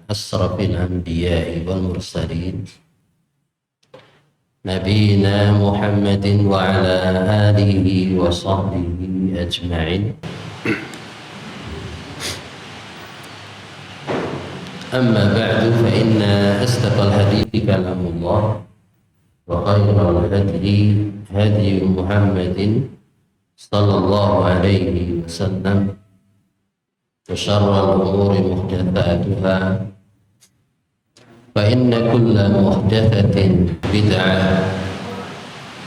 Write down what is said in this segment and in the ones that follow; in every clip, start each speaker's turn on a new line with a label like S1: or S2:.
S1: أشرف الأنبياء والمرسلين نبينا محمد وعلى آله وصحبه أجمعين. أما بعد فإن أصدق الحديث كلام الله وخير الهدي هدي محمد صلى الله عليه وسلم وشر الأمور محدثاتها فإن كل محدثة بدعة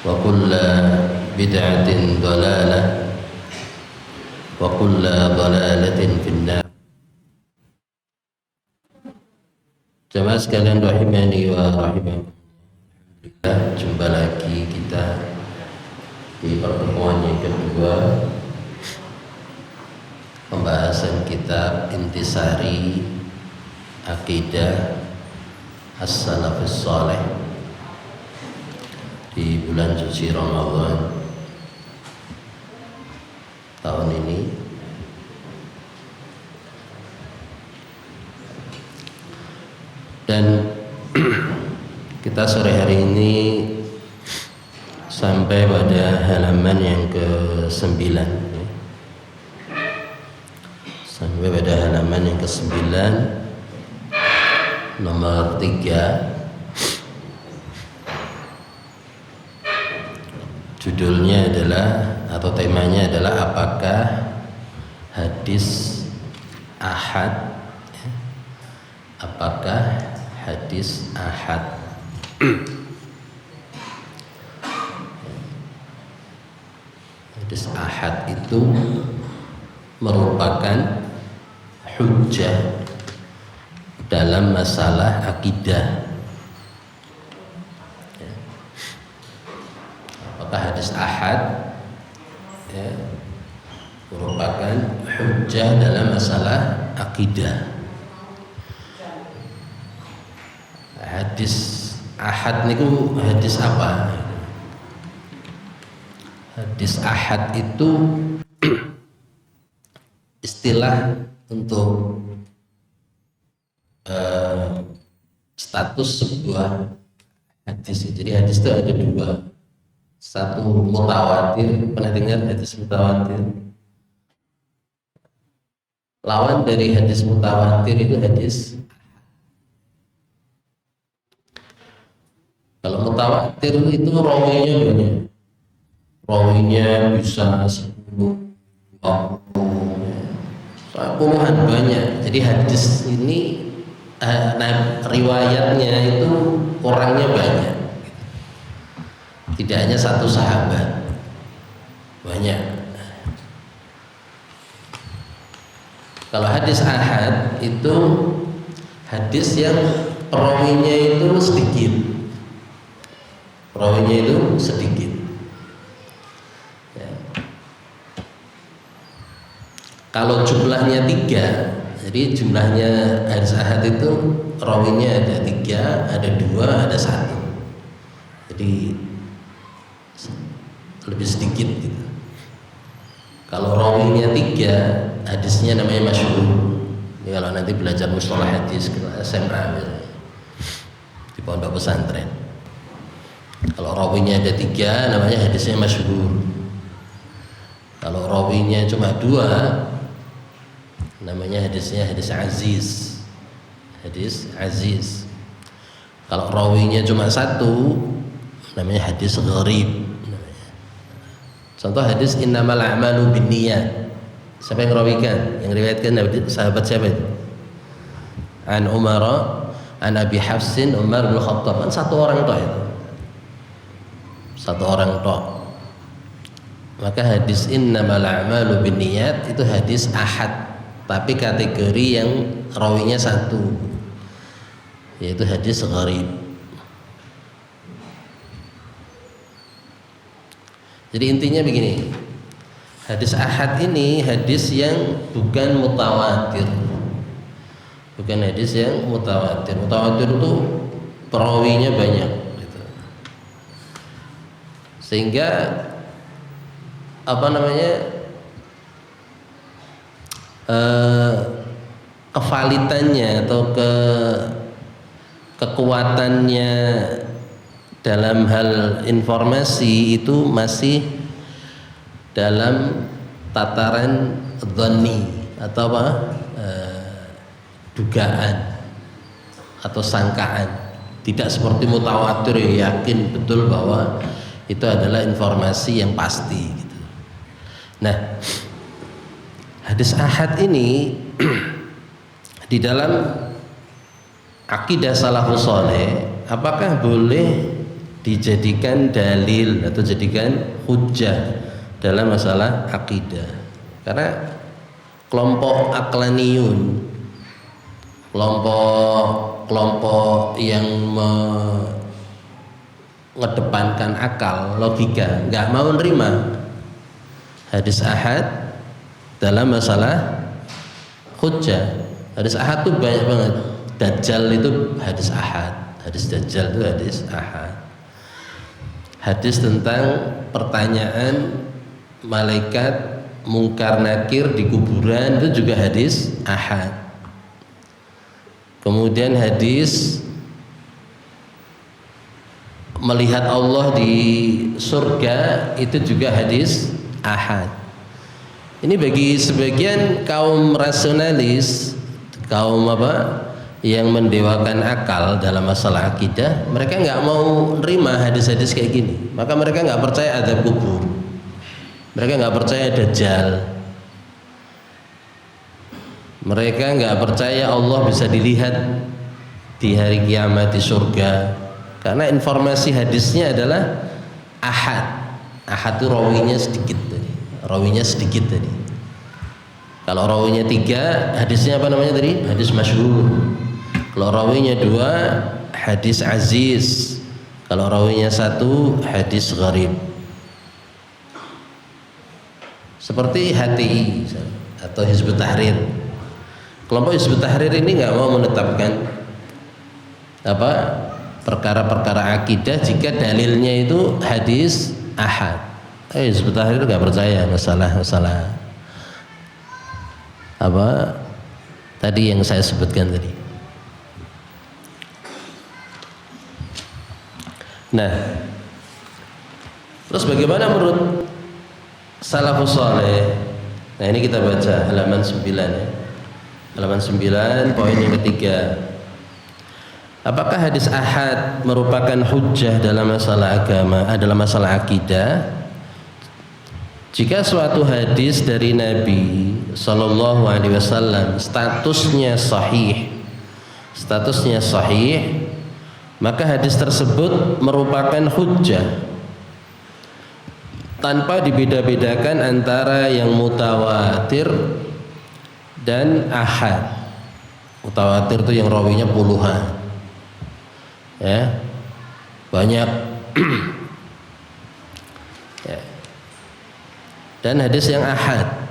S1: وكل بدعة ضلالة وكل ضلالة في النار. Jemaah sekalian rahimani wa rahimakumullah, jumpa lagi kita di pertemuan yang kedua pembahasan kitab Intisari Aqidah As-Salafus Saleh di bulan suci Ramadan tahun ini. Dan kita sore hari ini sampai pada halaman yang ke-9, sampai pada halaman yang ke-9 nomor 3. Judulnya adalah atau temanya adalah apakah hadis ahad, apakah hadis ahad hadis ahad itu merupakan hujjah dalam masalah akidah. Apakah hadis ahad merupakan hujjah dalam masalah akidah? Hadis ahad niku hadis apa? Hadis ahad itu istilah untuk status sebuah hadis. Jadi hadis itu ada dua, satu mutawatir. Pernah dengar hadis mutawatir? Lawan dari hadis mutawatir itu hadis. Kalau mutawatir itu rawinya banyak, rawinya bisa 10, 20, puluhan banyak. Jadi hadis ini riwayatnya itu orangnya banyak, tidak hanya satu sahabat, banyak. Kalau hadis ahad itu hadis yang perawinya itu sedikit, perawinya itu sedikit. Kalau jumlahnya 3, jadi jumlahnya hadis ahad itu rawinya ada 3, ada 2, ada 1. Jadi lebih sedikit gitu. Kalau rawinya 3, hadisnya namanya masyhur. Ya, kalau nanti belajar mustalah hadis ke SMA di pondok pesantren, kalau rawinya ada 3 namanya hadisnya masyhur. Kalau rawinya cuma 2 namanya hadisnya hadis aziz, hadis aziz. Kalau rawinya cuma 1 namanya hadis gharib. Contoh hadis innamal a'malu binniyat. Siapa yang merawikan? Yang riwayatkan sahabat siapa itu? An Umar, an Abi Hafsin Umar bin Khattab. Kan satu orang toh itu. Satu orang toh. Maka hadis innamal a'malu binniyat itu hadis ahad, tapi kategori yang rawinya 1, yaitu hadis gharib. Jadi intinya begini, hadis ahad ini hadis yang bukan mutawatir, bukan hadis yang mutawatir. Mutawatir itu perawinya banyak gitu. Sehingga kevalitannya atau kekuatannya dalam hal informasi itu masih dalam tataran dhanni atau apa? Dugaan atau sangkaan, tidak seperti mutawatir yakin betul bahwa itu adalah informasi yang pasti gitu. Nah, hadis ahad ini di dalam akidah salafus saleh apakah boleh dijadikan dalil atau jadikan hujjah dalam masalah akidah? Karena kelompok aqlaniyun, kelompok yang mengedepankan akal, logika, nggak mau nerima hadis ahad dalam masalah hujjah. Hadis ahad tuh banyak banget. Dajjal itu hadis ahad, hadis Dajjal itu hadis ahad. Hadis tentang pertanyaan malaikat mungkar nakir di kuburan itu juga hadis ahad. Kemudian hadis melihat Allah di surga itu juga hadis ahad. Ini bagi sebagian kaum rasionalis, kaum yang mendewakan akal dalam masalah akidah, mereka nggak mau nerima hadis-hadis kayak gini. Maka mereka nggak percaya azab kubur, mereka nggak percaya Dajjal, mereka nggak percaya Allah bisa dilihat di hari kiamat di surga, karena informasi hadisnya adalah ahad. Ahad itu rawinya sedikit tadi, Kalau rawinya 3, hadisnya apa namanya tadi? Hadis masyhur. Kalau rawinya 2, hadis aziz. Kalau rawinya 1, hadis gharib. Seperti HTI atau Hizbut Tahrir. Kelompok Hizbut Tahrir ini nggak mau menetapkan perkara-perkara akidah jika dalilnya itu hadis ahad. Hizbut Tahrir nggak percaya masalah tadi yang saya sebutkan tadi. Nah, terus bagaimana menurut salafus saleh? Nah, ini kita baca halaman 9 ya. Halaman 9 poin yang ketiga. Apakah hadis ahad merupakan hujjah dalam masalah agama, dalam masalah akidah? Jika suatu hadis dari Nabi Sallallahu Alaihi Wasallam statusnya sahih, maka hadis tersebut merupakan hujjah tanpa dibeda-bedakan antara yang mutawatir dan ahad. Mutawatir itu yang rawinya puluhan, ya, banyak. Ya. Dan hadis yang ahad,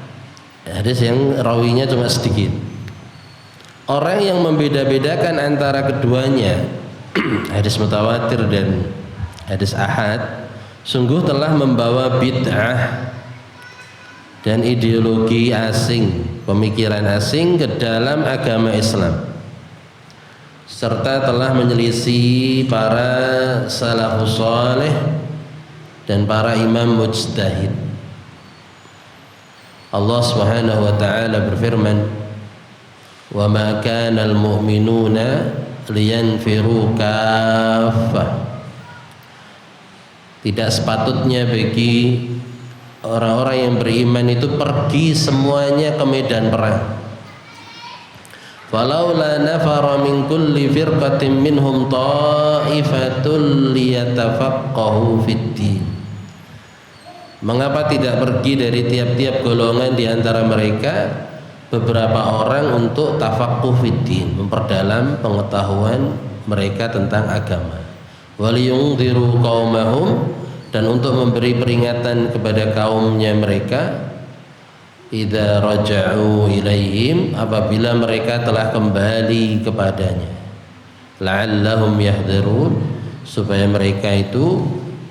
S1: hadis yang rawinya cuma sedikit. Orang yang membeda-bedakan antara keduanya, hadis mutawatir dan hadis ahad, sungguh telah membawa bid'ah dan ideologi asing, pemikiran asing ke dalam agama Islam, serta telah menyelisih para salafus saleh dan para imam mujtahid. Allah Subhanahu wa taala berfirman, "Wa ma kana al-mu'minuna liyanfiru kaffah." Tidak sepatutnya bagi orang-orang yang beriman itu pergi semuanya ke medan perang. Falaula nafara min kulli firqatin minhum ta'ifatul liyatafaqahu fid-din. Mengapa tidak pergi dari tiap-tiap golongan di antara mereka beberapa orang untuk tafaqquh fid-din, memperdalam pengetahuan mereka tentang agama. Waliyunziru qaumahum, dan untuk memberi peringatan kepada kaumnya mereka, idza raja'u ilaihim, apabila mereka telah kembali kepadanya, la'allahum yahdharun, supaya mereka itu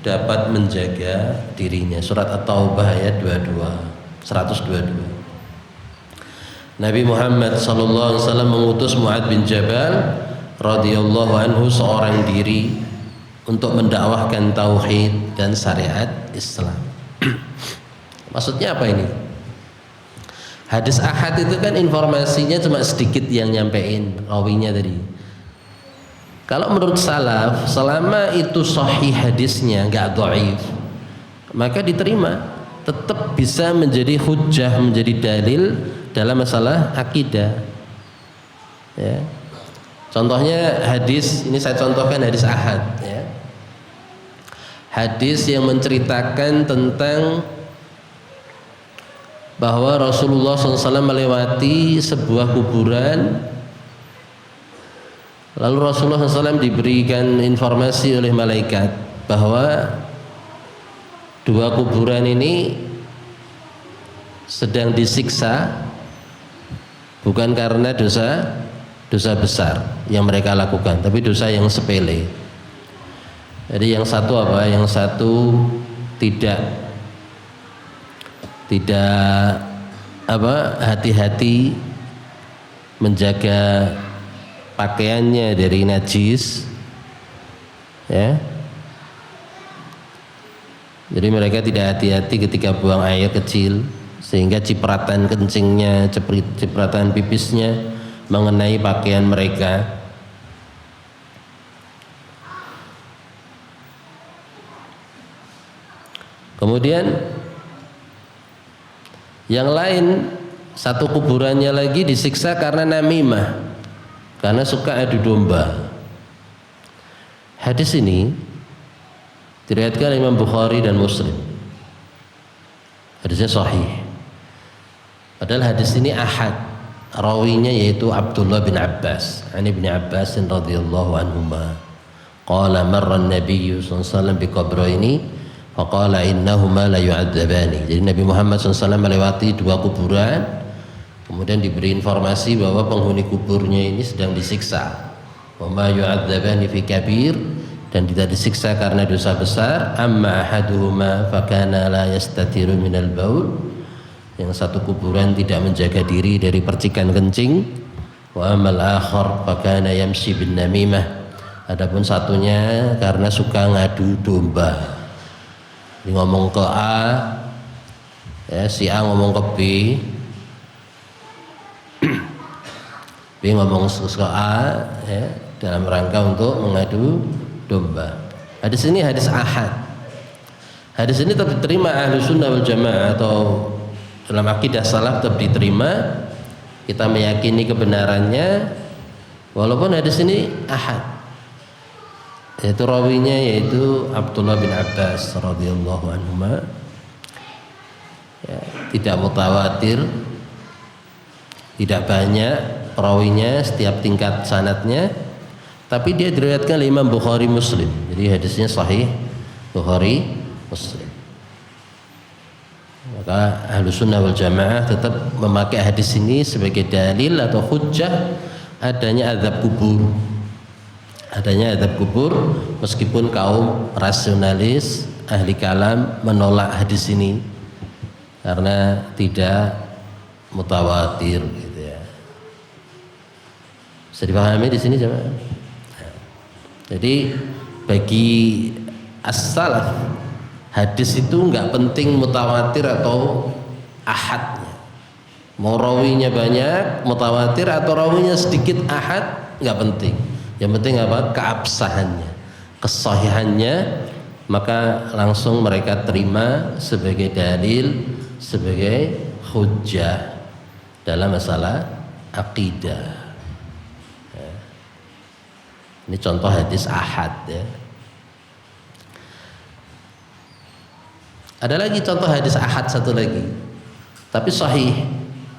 S1: dapat menjaga dirinya. Surat At-Taubah ayat 122. Nabi Muhammad sallallahu alaihi wasallam mengutus Mu'adz bin Jabal radhiyallahu anhu seorang diri untuk mendakwahkan tauhid dan syariat Islam. Maksudnya apa ini? Hadis ahad itu kan informasinya cuma sedikit yang nyampein rawinya tadi. Kalau menurut salaf, selama itu sahih hadisnya, enggak dhaif, maka diterima, tetap bisa menjadi hujjah, menjadi dalil dalam masalah akidah. Ya. Contohnya hadis, ini saya contohkan hadis ahad. Ya. Hadis yang menceritakan tentang bahwa Rasulullah SAW melewati sebuah kuburan, lalu Rasulullah SAW diberikan informasi oleh malaikat bahwa dua kuburan ini sedang disiksa bukan karena dosa besar yang mereka lakukan, tapi dosa yang sepele. Jadi yang satu apa? Yang satu tidak hati-hati menjaga pakaiannya dari najis, ya. Jadi mereka tidak hati-hati ketika buang air kecil, sehingga cipratan kencingnya, cipratan pipisnya mengenai pakaian mereka. Kemudian yang lain, satu kuburannya lagi disiksa karena namimah, karena suka adu domba. Hadis ini diriwayatkan Imam Bukhari dan Muslim. Hadisnya sahih. Padahal hadis ini ahad. Rawinya yaitu Abdullah bin Abbas. An Ibnu Abbas radhiyallahu anhuma. Qala marra an-nabiy sallallahu alaihi wasallam bi qabraini faqala innahuma la yu'adzabani. Jadi Nabi Muhammad SAW melewati dua kuburan, kemudian diberi informasi bahwa penghuni kuburnya ini sedang disiksa. Wa ma yu'adzabani fi kabir, dan tidak disiksa karena dosa besar. Amma ahaduhuma fakana la yastatiru minal baul, yang satu kuburan tidak menjaga diri dari percikan kencing. Wa amal akhar fakana yamshi bin namimah, adapun satunya karena suka ngadu domba. Dia ngomong ke A, ya, si A ngomong ke B, B ngomong ke A, ya, dalam rangka untuk mengadu domba. Hadis ini hadis ahad. Hadis ini tetap diterima ahlu sunnah wal jamaah, atau dalam akidah salaf tetap diterima. Kita meyakini kebenarannya walaupun hadis ini ahad, yaitu rawinya yaitu Abdullah bin Abbas radhiyallahu anhuma, ya, tidak mutawatir, tidak banyak perawinya setiap tingkat sanadnya, tapi dia diriwayatkan oleh Imam Bukhari Muslim. Jadi hadisnya sahih Bukhari Muslim. Maka Ahlus Sunnah wal Jamaah tetap memakai hadis ini sebagai dalil atau hujjah adanya azab kubur. Adanya azab kubur, meskipun kaum rasionalis ahli kalam menolak hadis ini karena tidak mutawatir, gitu ya. Bisa dipahami di sini jemaah? Jadi bagi as-salaf, hadis itu nggak penting mutawatir atau ahadnya. Mau rawinya banyak mutawatir atau rawinya sedikit ahad, nggak penting. Yang penting apa? Keabsahannya, kesahihannya, maka langsung mereka terima sebagai dalil, sebagai hujjah dalam masalah akidah. Ya. Ini contoh hadis ahad, ya. Ada lagi contoh hadis ahad satu lagi, tapi sahih,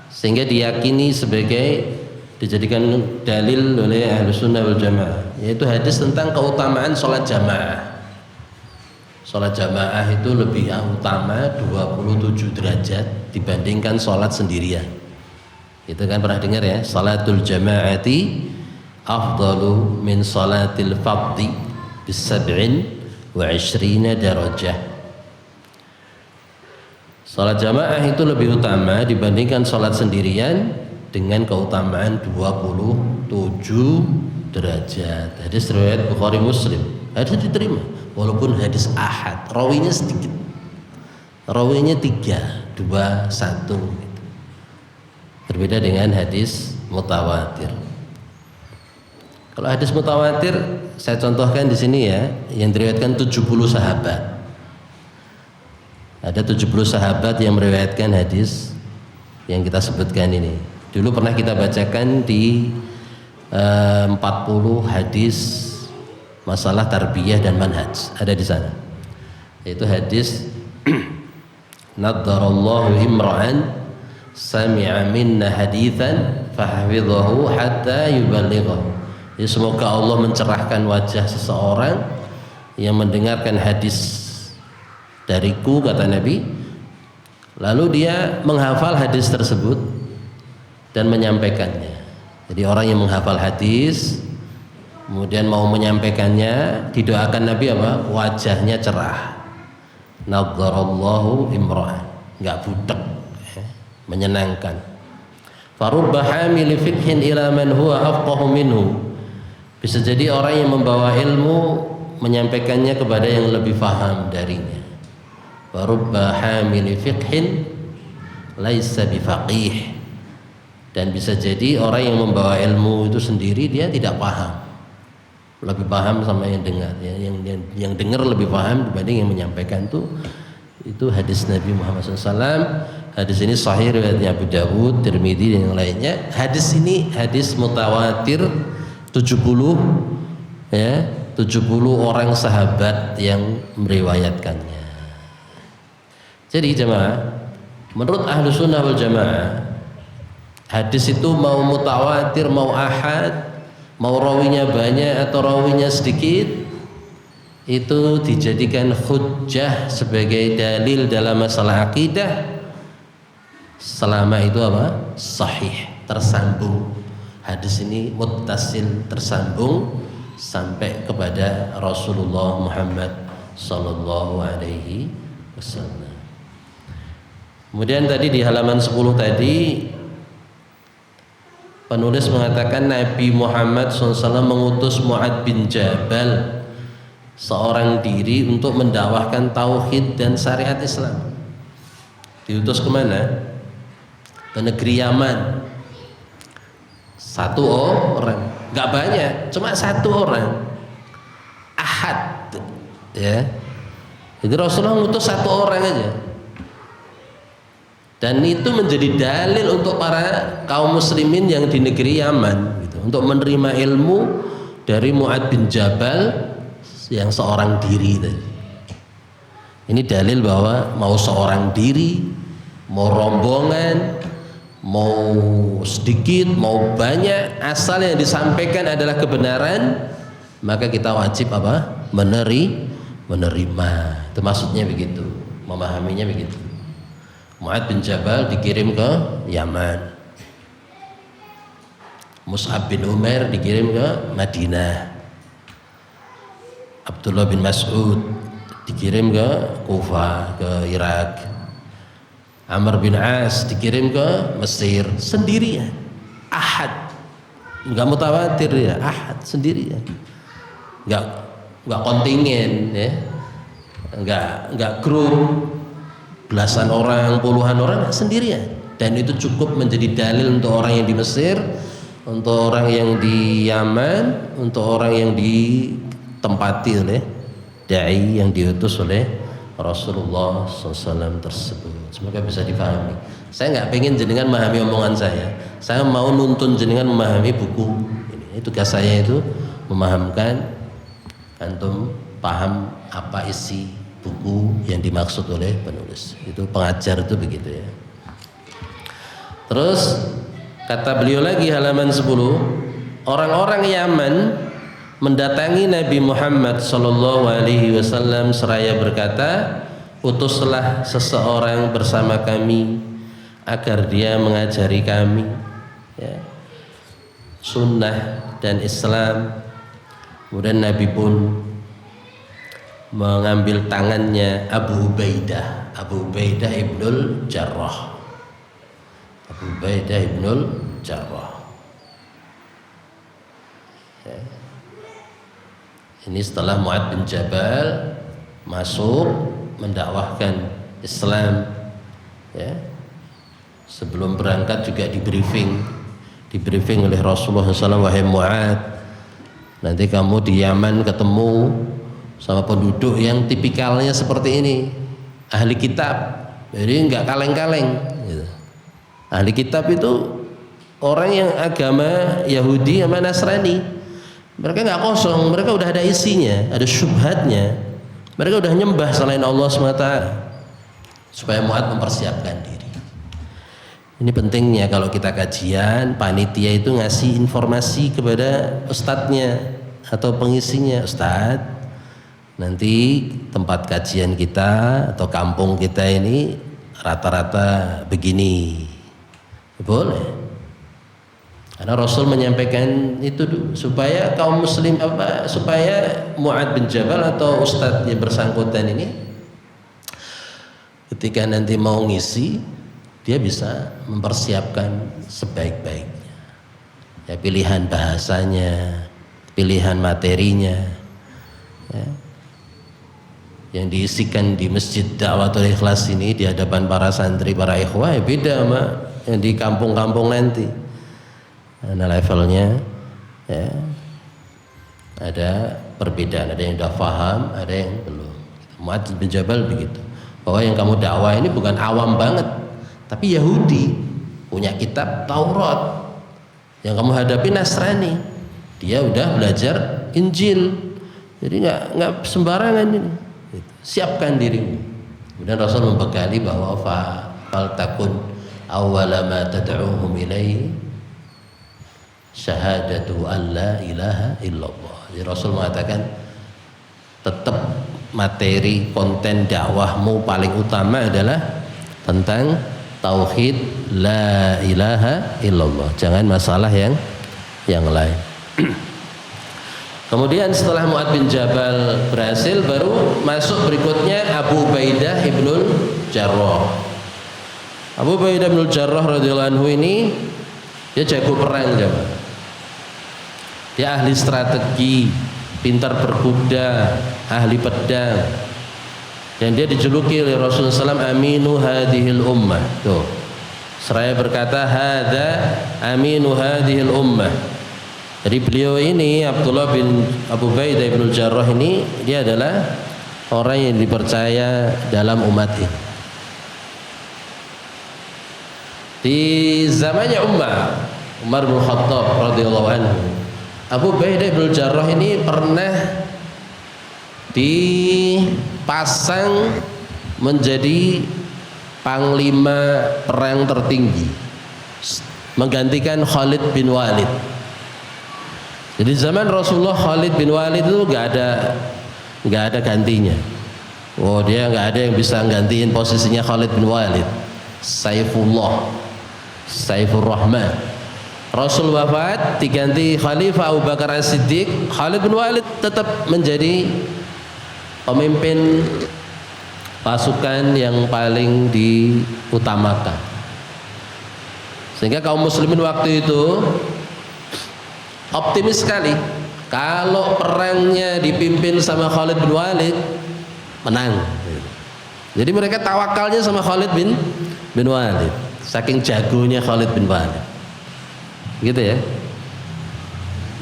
S1: sehingga diyakini sebagai, dijadikan dalil oleh Ahlus Sunnah wal Jamaah, yaitu hadis tentang keutamaan sholat jamaah. Sholat jamaah itu lebih utama 27 derajat dibandingkan sholat sendirian. Itu kan pernah dengar ya, sholatul jamaati afdalu min sholatil fardhi bis-sab'in wa 'ishrina darajah. Sholat jamaah itu lebih utama dibandingkan sholat sendirian dengan keutamaan 27 derajat. Hadis riwayat Bukhari Muslim. Hadis diterima walaupun hadis ahad, rawinya sedikit. Rawinya 3, 2, 1 gitu. Berbeda dengan hadis mutawatir. Kalau hadis mutawatir saya contohkan di sini ya, yang diriwayatkan 70 sahabat. Ada 70 sahabat yang meriwayatkan hadis yang kita sebutkan ini. Dulu pernah kita bacakan di 40 hadis masalah tarbiyah dan manhaj, ada di sana. Yaitu hadis naddarallahu imra'an sami'a minna hadithan fahafidhahu hatta yuballighahu. Jadi semoga Allah mencerahkan wajah seseorang yang mendengarkan hadis dariku, kata Nabi, lalu dia menghafal hadis tersebut dan menyampaikannya. Jadi orang yang menghafal hadis kemudian mau menyampaikannya, didoakan Nabi apa? Wajahnya cerah. Nadharallahu imra'an, enggak butek, menyenangkan. Farubba hamili fikhin ila man huwa afqahu minhu. Bisa jadi orang yang membawa ilmu menyampaikannya kepada yang lebih faham darinya. Farubba hamili fikhin laisa bifaqih. Dan bisa jadi orang yang membawa ilmu itu sendiri dia tidak paham, lebih paham sama yang dengar. Yang dengar lebih paham dibanding yang menyampaikan. Itu hadis Nabi Muhammad SAW. Hadis ini sahih riwayatnya Abu Dawud, Tirmidzi dan yang lainnya. Hadis ini hadis mutawatir 70 ya, 70 orang sahabat yang meriwayatkannya. Jadi jemaah, menurut ahlu sunnah wal jamaah, hadis itu mau mutawatir, mau ahad, mau rawinya banyak atau rawinya sedikit, itu dijadikan hujjah sebagai dalil dalam masalah akidah selama itu apa? Sahih, tersambung. Hadis ini muttasil, tersambung sampai kepada Rasulullah Muhammad sallallahu alaihi wasallam. Kemudian tadi di halaman 10 tadi penulis mengatakan Nabi Muhammad SAW mengutus Mu'ad bin Jabal seorang diri untuk mendakwahkan tauhid dan syariat Islam. Diutus kemana? Ke negeri Yaman. Satu orang, nggak banyak, cuma satu orang, ahad, ya. Jadi Rasulullah mengutus satu orang aja. Dan itu menjadi dalil untuk para kaum muslimin yang di negeri Yaman gitu, untuk menerima ilmu dari Mu'ad bin Jabal yang seorang diri tadi. Ini dalil bahwa mau seorang diri, mau rombongan, mau sedikit, mau banyak, asal yang disampaikan adalah kebenaran, maka kita wajib apa? Menerima. Itu maksudnya begitu, memahaminya begitu. Mu'ad bin Jabal dikirim ke Yaman. Mus'ab bin Umair dikirim ke Madinah. Abdullah bin Mas'ud dikirim ke Kufah, ke Irak. Amr bin As dikirim ke Mesir sendirian, ahad, nggak mutawatir ya, ahad sendirian, nggak kontingen ya, nggak grup belasan orang, puluhan orang, sendirian. Dan itu cukup menjadi dalil untuk orang yang di Mesir, untuk orang yang di Yaman, untuk orang yang ditempati oleh dai yang diutus oleh Rasulullah SAW tersebut. Semoga bisa dipahami. Saya nggak pengen jenengan memahami omongan saya mau nuntun jenengan memahami buku ini. Tugas saya itu memahamkan antum paham apa isi buku yang dimaksud oleh penulis. Itu pengajar itu begitu ya. Terus kata beliau lagi halaman 10, orang-orang Yaman mendatangi Nabi Muhammad sallallahu alaihi wasallam seraya berkata, utuslah seseorang bersama kami agar dia mengajari kami ya, sunnah dan Islam. Kemudian Nabi pun mengambil tangannya Abu Ubaidah ibnul Jarrah. Abu Ubaidah ibnul Jarrah. Ya. Ini setelah Mu'adz bin Jabal masuk mendakwahkan Islam, ya. Sebelum berangkat juga di briefing oleh Rasulullah SAW, wahai Mu'adz, nanti kamu di Yaman ketemu sama penduduk yang tipikalnya seperti ini, ahli kitab, jadi nggak kaleng-kaleng. Gitu. Ahli kitab itu orang yang agama Yahudi sama Nasrani. Mereka nggak kosong, mereka udah ada isinya, ada syubhatnya. Mereka udah nyembah selain Allah SWT. Supaya Mu'adz mempersiapkan diri. Ini pentingnya kalau kita kajian, panitia itu ngasih informasi kepada ustadznya atau pengisinya. Ustadz, nanti tempat kajian kita atau kampung kita ini rata-rata begini. Boleh. Karena Rasul menyampaikan itu supaya kaum muslim supaya Mu'adz bin Jabal atau ustadz yang bersangkutan ini ketika nanti mau ngisi dia bisa mempersiapkan sebaik-baiknya. Ya, pilihan bahasanya, pilihan materinya, ya. Yang diisikan di Masjid Da'watul Ikhlas ini di hadapan para santri, para ikhwah, ya beda sama yang di kampung-kampung nanti. Nah, levelnya ya, ada perbedaan, ada yang sudah paham, ada yang belum. Mu'adz bin Jabal begitu, bahwa yang kamu dakwah ini bukan awam banget, tapi Yahudi, punya kitab Taurat. Yang kamu hadapi Nasrani, dia udah belajar Injil, jadi nggak sembarangan ini. Siapkan dirimu. Kemudian Rasul membekali bahwa fal takun awwala ma tad'uhum ilaihi syahadatu an la ilaha illallah. Jadi Rasul mengatakan tetap materi konten dakwahmu paling utama adalah tentang tauhid la ilaha illallah. Jangan masalah yang lain. Kemudian setelah Mu'adz bin Jabal berhasil, baru masuk berikutnya Abu Ubaidah ibnul Jarrah. Abu Ubaidah ibnul Jarrah radhiyallahu anhu ini dia jago perang, jemaah. Dia ahli strategi, pintar berkuda, ahli pedang. Dan dia dijuluki oleh Rasulullah SAW aminu hadhil ummah. Tuh, seraya berkata hadza aminu hadhil ummah. Jadi beliau ini Abdullah bin Abu Ubaidah bin Jarrah ini, dia adalah orang yang dipercaya dalam umat ini. Di zamannya Umar bin Khattab radhiyallahu anhu, Abu Ubaidah bin Jarrah ini pernah dipasang menjadi panglima perang tertinggi, menggantikan Khalid bin Walid. Jadi zaman Rasulullah, Khalid bin Walid itu nggak ada gantinya. Oh, dia nggak ada yang bisa gantiin posisinya Khalid bin Walid. Saifullah, Saifur Rahman. Rasul wafat, diganti Khalifah Abu Bakar As-Siddiq. Khalid bin Walid tetap menjadi pemimpin pasukan yang paling diutamakan. Sehingga kaum muslimin waktu itu optimis sekali, kalau perangnya dipimpin sama Khalid bin Walid, menang. Jadi mereka tawakalnya sama Khalid bin Walid, saking jagonya Khalid bin Walid. Gitu ya.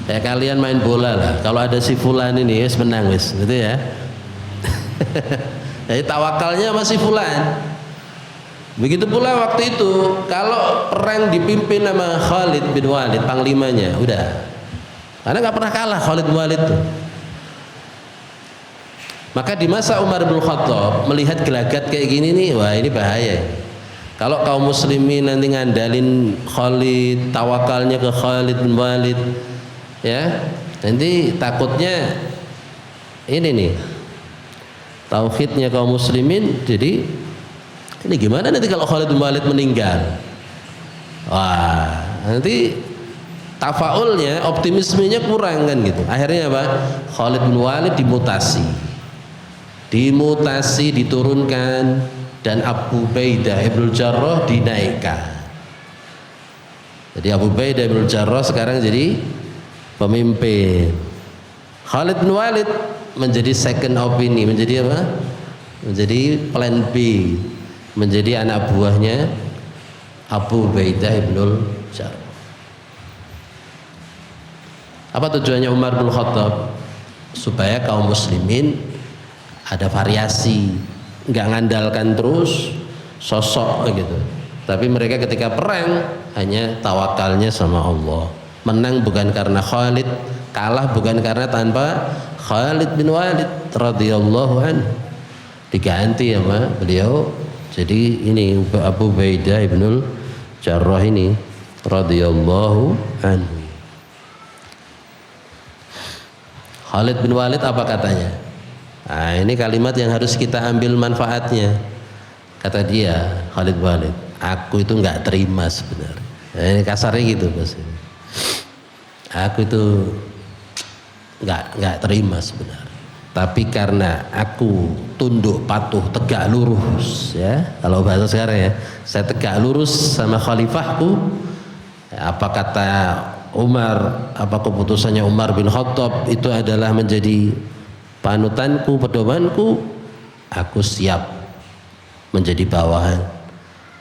S1: Kayak kalian main bola lah, kalau ada si fulan ini wis menang wis, gitu ya. Jadi tawakalnya masih fulan. Begitu pula waktu itu, kalau perang dipimpin sama Khalid bin Walid, panglimanya, udah. Karena nggak pernah kalah Khalid bin Walid tuh. Maka di masa Umar bin Khattab melihat gelagat kayak gini nih, wah ini bahaya. Kalau kaum muslimin nanti ngandalin Khalid, tawakalnya ke Khalid bin Walid, ya, nanti takutnya ini nih, tauhidnya kaum muslimin. Jadi ini gimana nanti kalau Khalid bin Walid meninggal? Wah, nanti tafaulnya, optimismenya kurang kan gitu. Akhirnya apa? Khalid bin Walid dimutasi, diturunkan, dan Abu Ubaidah ibnul Jarrah dinaikkan. Jadi Abu Ubaidah bin Jarrah sekarang jadi pemimpin. Khalid bin Walid menjadi second opinion, menjadi apa? Menjadi plan B, menjadi anak buahnya Abu Ubaidah bin Jarrah. Apa tujuannya Umar bin Khattab? Supaya kaum muslimin ada variasi, nggak ngandalkan terus sosok gitu. Tapi mereka ketika perang hanya tawakalnya sama Allah. Menang bukan karena Khalid, kalah bukan karena tanpa Khalid bin Walid radhiyallahu anhu. Diganti sama beliau. Jadi ini Abu Ubaidah bin Jarrah ini radhiyallahu anhu. Khalid bin Walid apa katanya? Nah, ini kalimat yang harus kita ambil manfaatnya. Kata dia, Khalid bin Walid, aku itu nggak terima sebenarnya. Nah, ini kasarnya gitu maksudnya. Aku itu nggak terima sebenarnya. Tapi karena aku tunduk patuh tegak lurus, ya kalau bahasa sekarang ya, saya tegak lurus sama khalifahku. Apa kata Umar, apa keputusannya Umar bin Khattab itu adalah menjadi panutanku, pedomanku, aku siap menjadi bawahan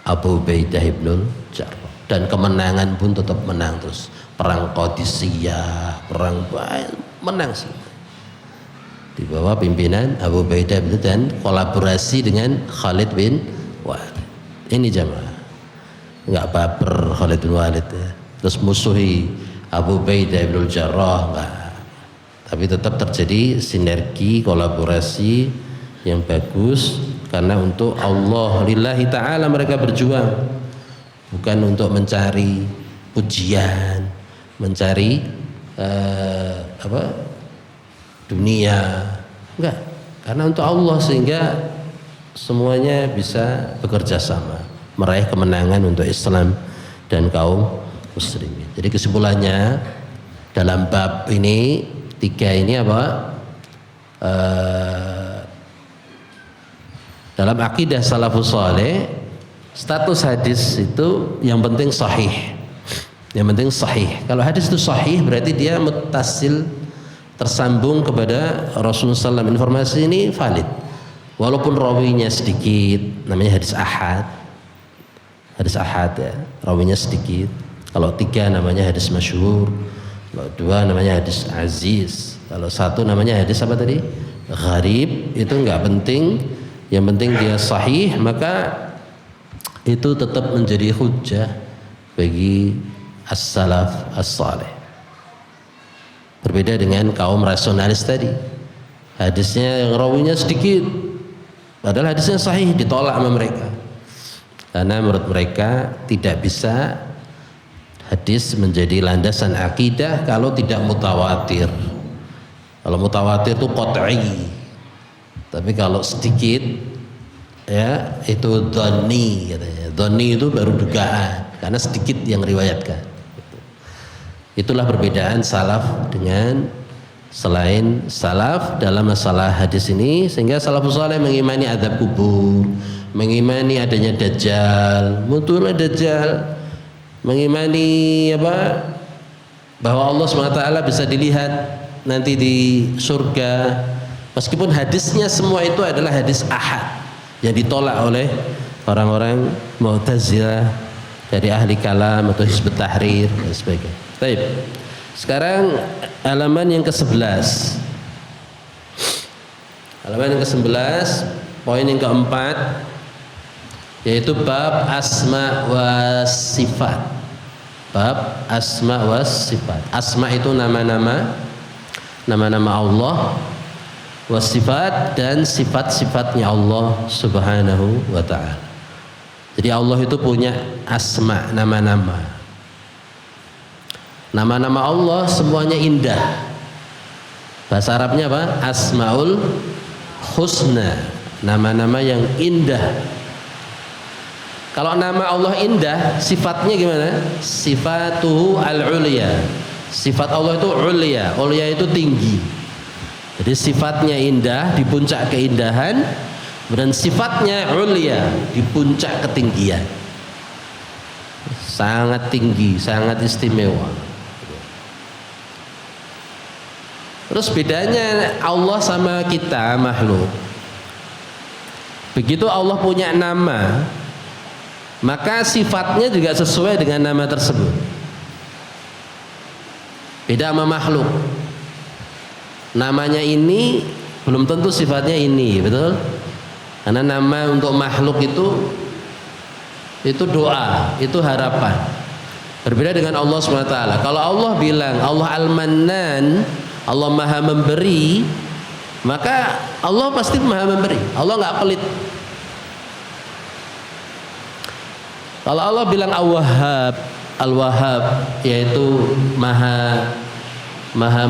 S1: Abu Ubaidah bin Jarrah. Dan kemenangan pun tetap menang terus. Perang Qadisiyah, perang menang sih. Di bawah pimpinan Abu Ubaidah bin dan kolaborasi dengan Khalid bin Walid. Ini jamaah. Enggak baper Khalid bin Walid ya. Terus musuhi Abu Ubaidah bin Jarrah enggak. Tapi tetap terjadi sinergi, kolaborasi yang bagus karena untuk Allah lillahi ta'ala mereka berjuang, bukan untuk mencari pujian, mencari dunia, enggak, karena untuk Allah, sehingga semuanya bisa bekerja sama meraih kemenangan untuk Islam dan kaum muslimin. Jadi kesimpulannya dalam bab ini tiga ini apa? Dalam akidah salafus saleh, status hadis itu yang penting sahih. Yang penting sahih. Kalau hadis itu sahih berarti dia muttasil, tersambung kepada Rasulullah SAW. Informasi ini valid. Walaupun rawinya sedikit, namanya hadis ahad. Hadis ahad ya, rawinya sedikit. Kalau tiga namanya hadis masyhur. Kalau dua namanya hadis aziz. Kalau satu namanya hadis apa tadi? Gharib. Itu enggak penting. Yang penting dia sahih, maka itu tetap menjadi hujjah bagi as-salaf as-salih. Berbeda dengan kaum rasionalis tadi. Hadisnya yang rawinya sedikit, padahal hadisnya sahih, ditolak sama mereka. Karena menurut mereka tidak bisa hadis menjadi landasan akidah kalau tidak mutawatir. Kalau mutawatir itu qat'i. Tapi kalau sedikit ya itu dhani katanya. Dhani itu baru dugaan karena sedikit yang riwayatkan. Itulah perbedaan salaf dengan selain salaf dalam masalah hadis ini, sehingga salafus saleh mengimani azab kubur, mengimani adanya dajjal, munculnya dajjal, mengimani apa? Bahwa Allah SWT bisa dilihat nanti di surga. Meskipun hadisnya semua itu adalah hadis ahad yang ditolak oleh orang-orang Mu'tazilah dari ahli kalam atau Hizbut Tahrir dan sebagainya. Baik. Sekarang halaman yang ke-11. Halaman yang ke-11, poin yang keempat, yaitu bab asma wa sifat. Bab asma wa sifat. Asma itu nama-nama Allah, wasifat dan sifat-sifatnya Allah Subhanahu wa ta'ala. Jadi Allah itu punya asma, nama-nama. Nama-nama Allah semuanya indah. Bahasa Arabnya apa? Asmaul husna, nama-nama yang indah. Kalau nama Allah indah, sifatnya gimana? Sifatuhu al-ulya. Sifat Allah itu ulya, ulya itu tinggi. Jadi sifatnya indah di puncak keindahan, dan sifatnya ulya di puncak ketinggian. sangat tinggi, sangat istimewa. Terus bedanya Allah sama kita makhluk, begitu Allah punya nama, maka sifatnya juga sesuai dengan nama tersebut. Beda sama makhluk, namanya ini belum tentu sifatnya ini, betul? Karena nama untuk makhluk itu doa, itu harapan. Berbeda dengan Allah SWT. Kalau Allah bilang Allah Al-Mannan, Allah Maha Memberi, maka Allah pasti Maha Memberi. Allah nggak pelit. Kalau Allah bilang Al-Wahhab, Al-Wahhab yaitu Maha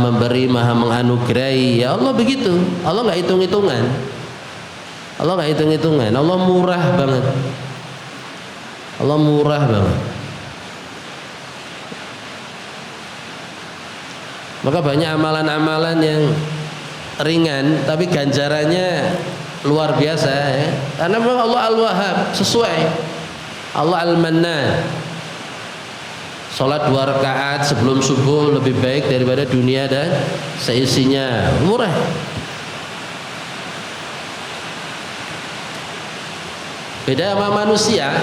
S1: Memberi, Maha menganugerahi, ya Allah begitu. Allah nggak hitung-hitungan. Allah nggak hitung-hitungan. Allah murah banget. Allah murah banget. Maka banyak amalan-amalan yang ringan tapi ganjarannya luar biasa ya. Karena memang Allah Al-Wahhab, sesuai. Allah Al-Mannan. Salat 2 rakaat sebelum subuh lebih baik daripada dunia dan seisinya. Murah. Beda sama manusia.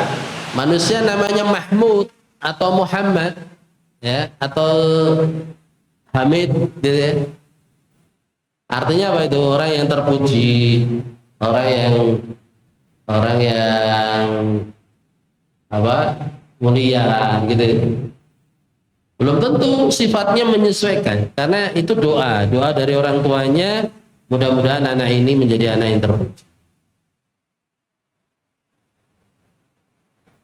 S1: Manusia namanya Mahmud atau Muhammad ya, atau Hamid gitu ya. Artinya apa itu? Orang yang terpuji, orang yang apa? Mulia gitu. Belum tentu sifatnya menyesuaikan, karena itu doa dari orang tuanya, mudah-mudahan anak ini menjadi anak yang terpuji.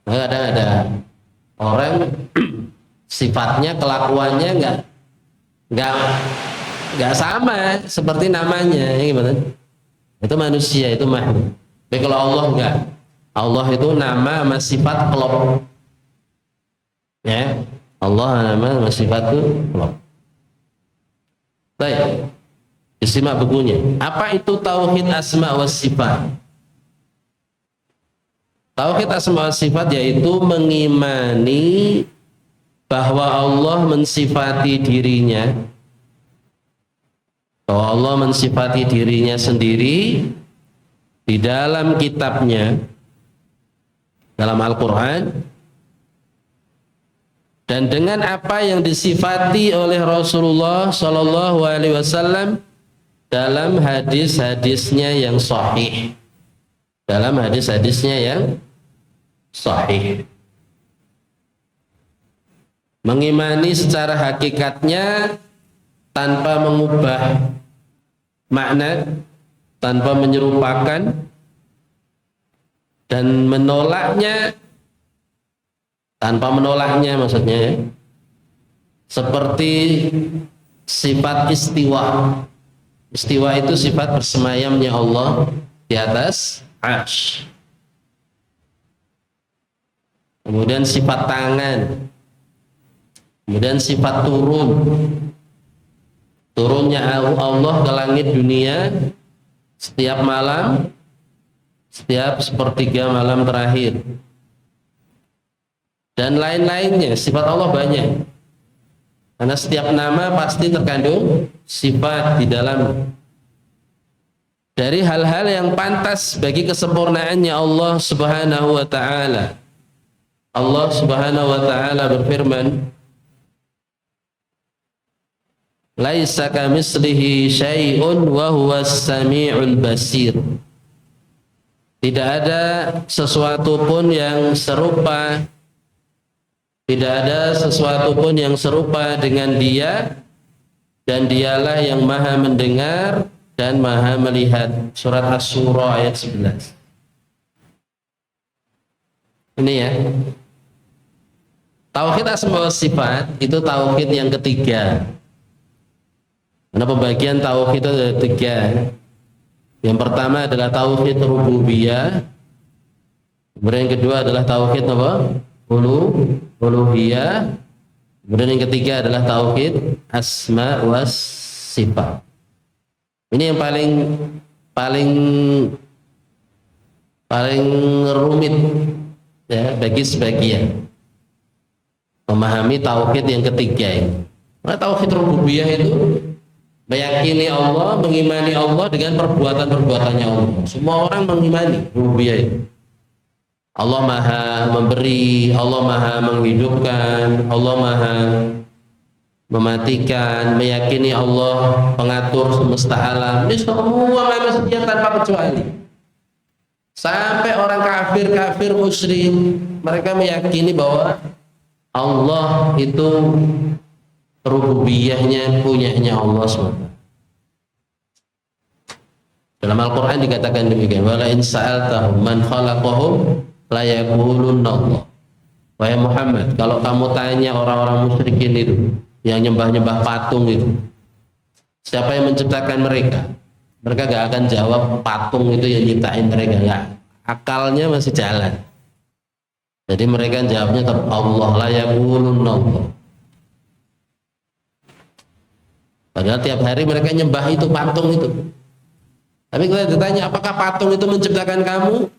S1: Kadang ada orang sifatnya, kelakuannya nggak sama seperti namanya, ya gimana? Itu manusia, itu makhluk. Tapi kalau Allah enggak, Allah itu nama sama sifat klop. Ya, Allah nama sama sifat itu klop. Baik, disimak bukunya. Apa itu tauhid asma wa sifat? Tauhid asma wa sifat yaitu mengimani bahwa Allah mensifati dirinya, bahwa Allah mensifati dirinya sendiri di dalam kitabnya, dalam Al-Quran, dan dengan apa yang disifati oleh Rasulullah Shallallahu Alaihi Wasallam dalam hadis-hadisnya yang sahih, dalam hadis-hadisnya yang sahih. Mengimani secara hakikatnya tanpa mengubah makna, tanpa menyerupakan, dan menolaknya tanpa menolaknya, maksudnya ya, seperti sifat istiwa. Istiwa itu sifat bersemayamnya Allah di atas arsy. Kemudian sifat tangan, kemudian sifat turunnya Allah ke langit dunia setiap malam, setiap sepertiga malam terakhir, dan lain-lainnya. Sifat Allah banyak, karena setiap nama pasti terkandung sifat di dalam. Dari hal-hal yang pantas bagi kesempurnaannya Allah Subhanahu wa ta'ala. Allah Subhanahu wa ta'ala berfirman, laisa kamitslihi syai'un wa huwas sami'ul basir. Tidak ada sesuatu pun yang serupa, tidak ada sesuatu pun yang serupa dengan Dia, dan Dialah yang Maha mendengar dan Maha melihat. Surat Asy-Syura ayat 11. Ini ya. Tauhid asma wa sifat itu tauhid yang ketiga. Karena pembagian tauhid itu ada 3. Yang pertama adalah tauhid rububiyah. Kemudian yang kedua adalah tauhid apa? Uluhiyah. Kemudian yang ketiga adalah tauhid asma wa sifat. Ini yang paling rumit ya bagi sebagian. memahami tauhid yang ketiga ini. Nah, tauhid rububiyah itu meyakini Allah, mengimani Allah dengan perbuatan-perbuatannya Allah. Semua orang mengimani rububiyah itu. Allah Maha memberi, Allah Maha menghidupkan, Allah Maha mematikan, meyakini Allah pengatur semesta alam. Ini semua manusia tanpa kecuali. Sampai orang kafir musyrik, mereka meyakini bahwa Allah itu rububiyahnya punyanya Allah SWT. Dalam Al-Quran dikatakan demikian, wala in sa'altahum man khalaqahum la yaqulunna Allah. Wahai Muhammad, kalau kamu tanya orang-orang musyrikin itu yang nyembah-nyembah patung itu, siapa yang menciptakan mereka? Mereka gak akan jawab patung itu yang nyiptain mereka, ya. Akalnya masih jalan. Jadi mereka jawabnya tetap Allah, la yaqulunna Allah. Padahal tiap hari mereka nyembah itu patung itu. Tapi kalau ditanya apakah patung itu menciptakan kamu?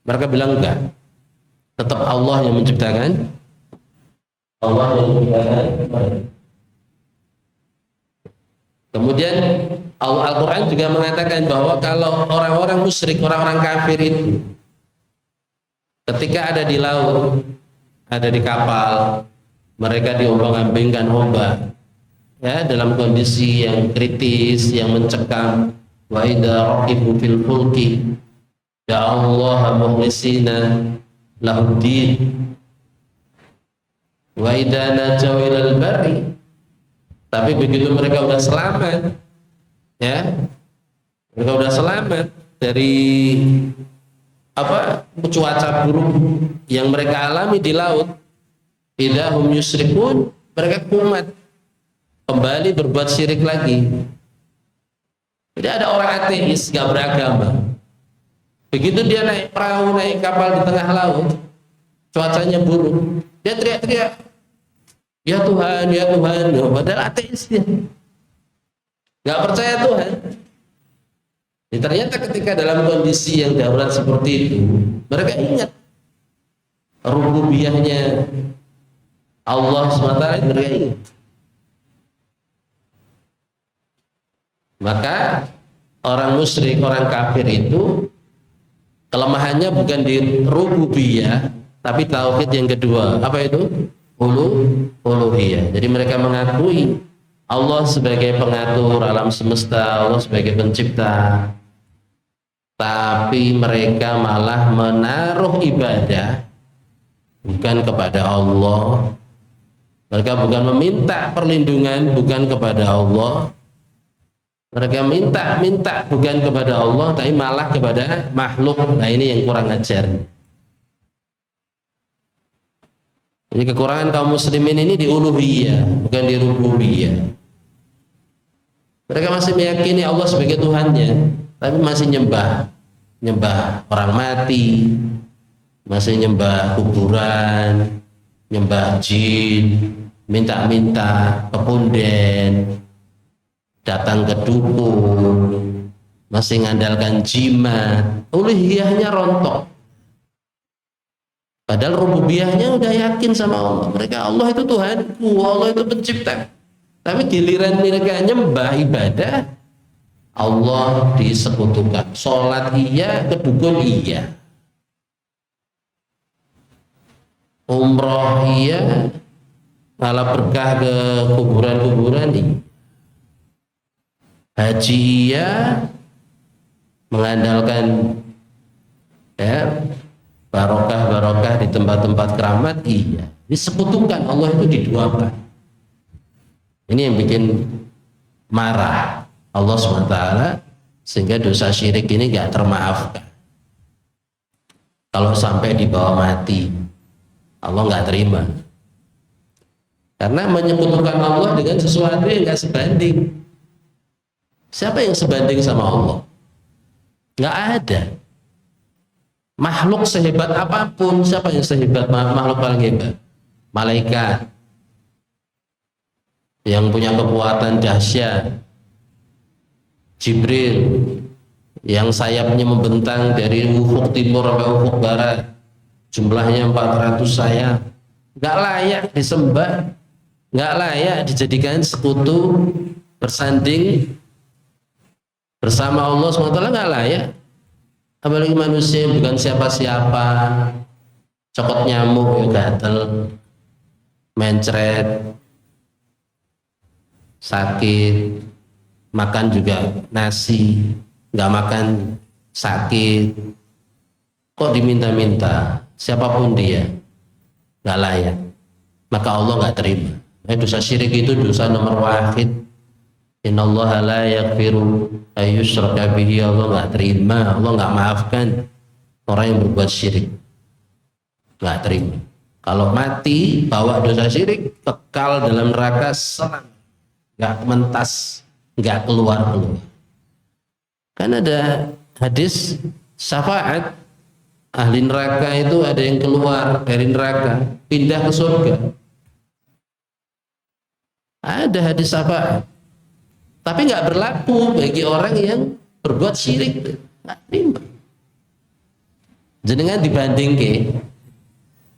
S1: Mereka bilang enggak. Tetap Allah yang menciptakan. Allah yang menciptakan. Kemudian Al-Quran juga mengatakan bahwa kalau orang-orang musyrik, orang-orang kafir itu ketika ada di laut, ada di kapal, mereka diombang-ambingkan ombak, ya, dalam kondisi yang kritis, yang mencekam. Wa idza raqibu fil fulki ya Allah mukhlisina lahuddin wa idza najaw ilal barri. Tapi begitu mereka udah selamat, ya, mereka udah selamat dari cuaca buruk yang mereka alami di laut, idahum yusrikun, mereka kumat kembali berbuat syirik lagi. Jadi ada orang ateis gak beragama, begitu dia naik perahu, naik kapal di tengah laut, cuacanya buruk, dia teriak-teriak, ya Tuhan, ya Tuhan. Padahal ateis dia, gak percaya Tuhan. Jadi ternyata ketika dalam kondisi yang darurat seperti itu, mereka ingat rububiyahnya Allah SWT, mereka ingat. Maka orang musyrik, orang kafir itu kelemahannya bukan di rububiyah, tapi tauhid yang kedua. Apa itu? Uluhiyah. Jadi mereka mengakui Allah sebagai pengatur alam semesta, Allah sebagai pencipta, tapi mereka malah menaruh ibadah bukan kepada Allah. Mereka bukan meminta perlindungan bukan kepada Allah. Mereka minta bukan kepada Allah, tapi malah kepada makhluk. Nah, ini yang kurang ajar. Jadi kekurangan kaum muslimin ini di uluhiyah, bukan di rububiyah. Mereka masih meyakini Allah sebagai Tuhannya, tapi masih nyembah orang mati, masih nyembah kuburan, nyembah jin, minta ke punden, datang ke dukun, masih ngandalkan jimat. Uluhiyahnya rontok. Padahal rububiyahnya udah yakin sama Allah. Mereka, Allah itu Tuhanku, Allah itu pencipta. Tapi giliran mereka nyembah ibadah, Allah disekutukan. Sholat iya, ke dukun iya, umroh iya, malah berkah ke kuburan-kuburan iya, haji iya, mengandalkan, ya, barokah di tempat-tempat keramat iya, disekutukan. Allah itu diduakan. Ini yang bikin marah Allah SWT, sehingga dosa syirik ini gak termaafkan. Kalau sampai dibawa mati, Allah gak terima, karena menyekutukan Allah dengan sesuatu yang gak sebanding. Siapa yang sebanding sama Allah? Gak ada. Makhluk sehebat apapun, siapa yang sehebat makhluk paling hebat? Malaikat yang punya kekuatan dahsyat, Jibril yang sayapnya membentang dari ufuk timur sampai ufuk barat, jumlahnya 400 sayap, nggak layak disembah, nggak layak dijadikan sekutu bersanding bersama Allah SWT, nggak layak. Apalagi manusia yang bukan siapa-siapa, cokot nyamuk, gatel, mencret, sakit, makan juga nasi, nggak makan sakit, kok diminta-minta, siapapun dia nggak layak, maka Allah nggak terima. Dosa syirik itu dosa nomor wahid. Innallaha la yaghfiru ayyushraka bihi. Allah nggak terima, Allah nggak maafkan orang yang berbuat syirik, nggak terima. Kalau mati bawa dosa syirik, kekal dalam neraka selamanya, nggak mentas, nggak keluar. Kan ada hadis syafaat, ahli neraka itu ada yang keluar dari neraka pindah ke surga. Ada hadis syafaat, tapi nggak berlaku bagi orang yang berbuat syirik, nggak terima. Jenengan dibanding ke,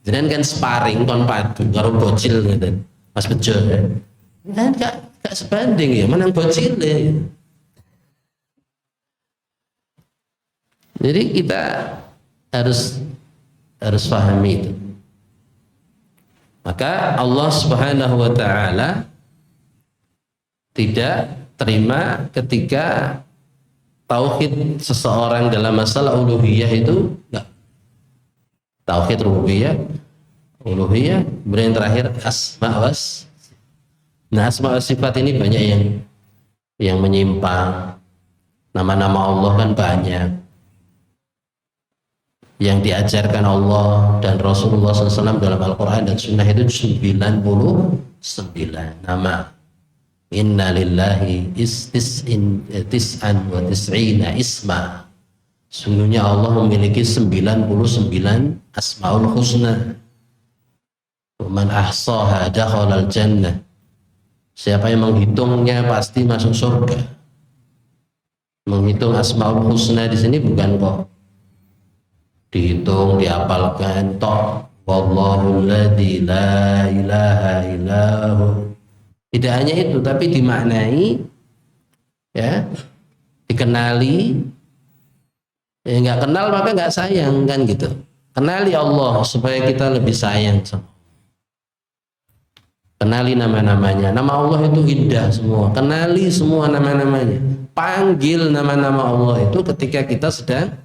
S1: jenengan kan sparring kon padu karo bocil gitu, Mas Bejo kan gak sebanding ya, menang bocil ya. Jadi kita harus pahami itu. Maka Allah Subhanahu wa taala tidak terima ketika tauhid seseorang dalam masalah uluhiyah itu enggak. Tauhid rububiyah, uluhiyah, kemudian yang terakhir asma was. Nah, asma was sifat ini banyak yang menyimpang. Nama-nama Allah kan banyak. Yang diajarkan Allah dan Rasulullah SAW dalam Al-Quran dan Sunnah itu 99 nama. Inna lillahi tis'an wa tis'ina isma. Sungguhnya Allah memiliki 99 asmaul husna. Man ahsaha dakhalal jannah. Siapa yang menghitungnya pasti masuk surga. Menghitung asmaul husna di sini bukan kok dihitung, dihafalkan tok. Wallahu alladzi la ilaha illahu. Tidak hanya itu, tapi dimaknai, ya, dikenali. Ya, nggak kenal maka nggak sayang kan gitu. Kenali Allah supaya kita lebih sayang sama. Kenali nama-namanya. Nama Allah itu indah semua. Kenali semua nama-namanya. Panggil nama-nama Allah itu ketika kita sedang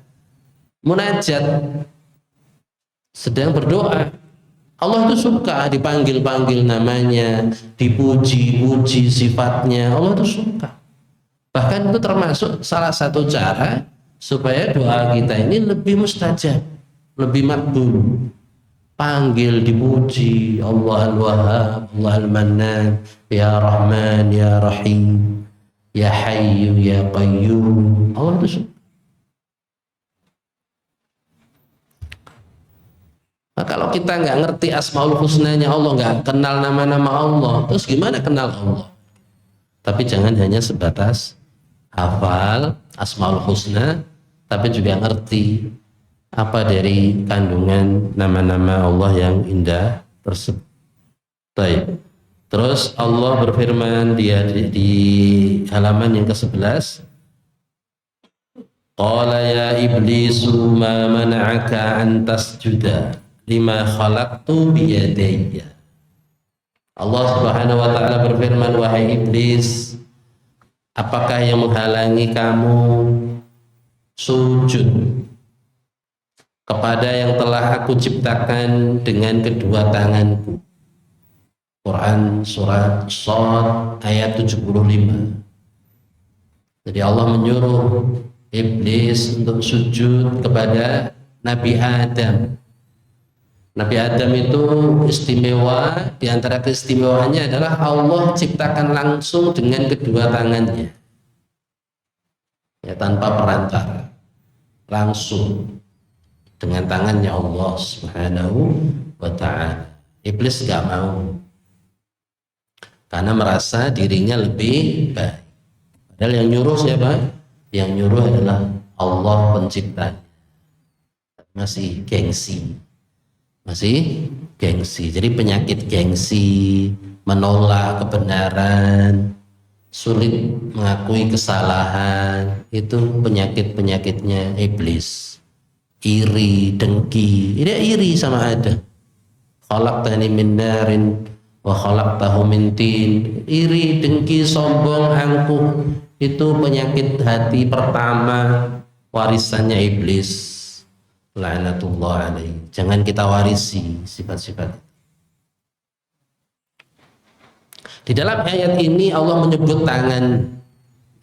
S1: munajat, sedang berdoa. Allah itu suka dipanggil-panggil namanya, dipuji-puji sifatnya. Allah itu suka. Bahkan itu termasuk salah satu cara supaya doa kita ini lebih mustajab, lebih makbul. Panggil, dipuji Allah Al-Wahhab, Allah Al-Mannan, Ya Rahman, Ya Rahim, Ya Hayyu, Ya Qayyum. Allah itu suka. Nah, kalau kita nggak ngerti asmaul husnanya Allah, nggak kenal nama-nama Allah, terus gimana kenal Allah? Tapi jangan hanya sebatas hafal asmaul husna, tapi juga ngerti apa dari kandungan nama-nama Allah yang indah tersebut. Baik. Terus Allah berfirman di halaman yang ke-11, Qala ya iblisu ma mana'aka an tasjuda lima khalaqtu biyadayya. Allah Subhanahu wa taala berfirman, wahai iblis, apakah yang menghalangi kamu sujud kepada yang telah aku ciptakan dengan kedua tanganku? Quran surat Shad ayat 75. Jadi Allah menyuruh iblis untuk sujud kepada Nabi Adam. Nabi Adam itu istimewa, di antara keistimewaannya adalah Allah ciptakan langsung dengan kedua tangannya. Ya, tanpa perantara. Langsung dengan tangannya Allah Subhanahu wa ta'ala. Iblis gak mau, karena merasa dirinya lebih baik. Padahal yang nyuruh siapa? Yang nyuruh adalah Allah pencipta. Masih gengsi, masih gengsi. Jadi penyakit gengsi, menolak kebenaran, sulit mengakui kesalahan, itu penyakitnya iblis. Iri, dengki, ini iri sama ada. Khalaqtani min narin wa khalaqtahu min tin. Iri, dengki, sombong, angkuh, itu penyakit hati pertama, warisannya iblis. La'natullah alaihi. Jangan kita warisi sifat-sifat. Di dalam ayat ini Allah menyebut tangan.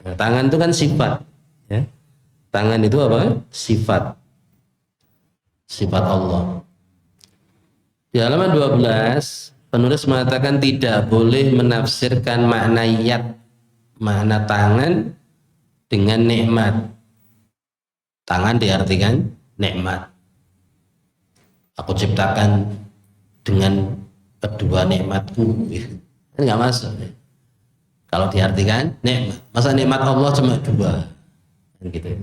S1: Nah, tangan itu kan sifat, ya. Tangan itu apa? Sifat Allah. Di halaman 12 penulis mengatakan tidak boleh menafsirkan makna yad, makna tangan dengan nikmat. Tangan diartikan nikmat. Aku ciptakan dengan kedua nikmatku. Ini nggak masuk. Kalau diartikan nikmat, masa nikmat Allah cuma dua, gitu.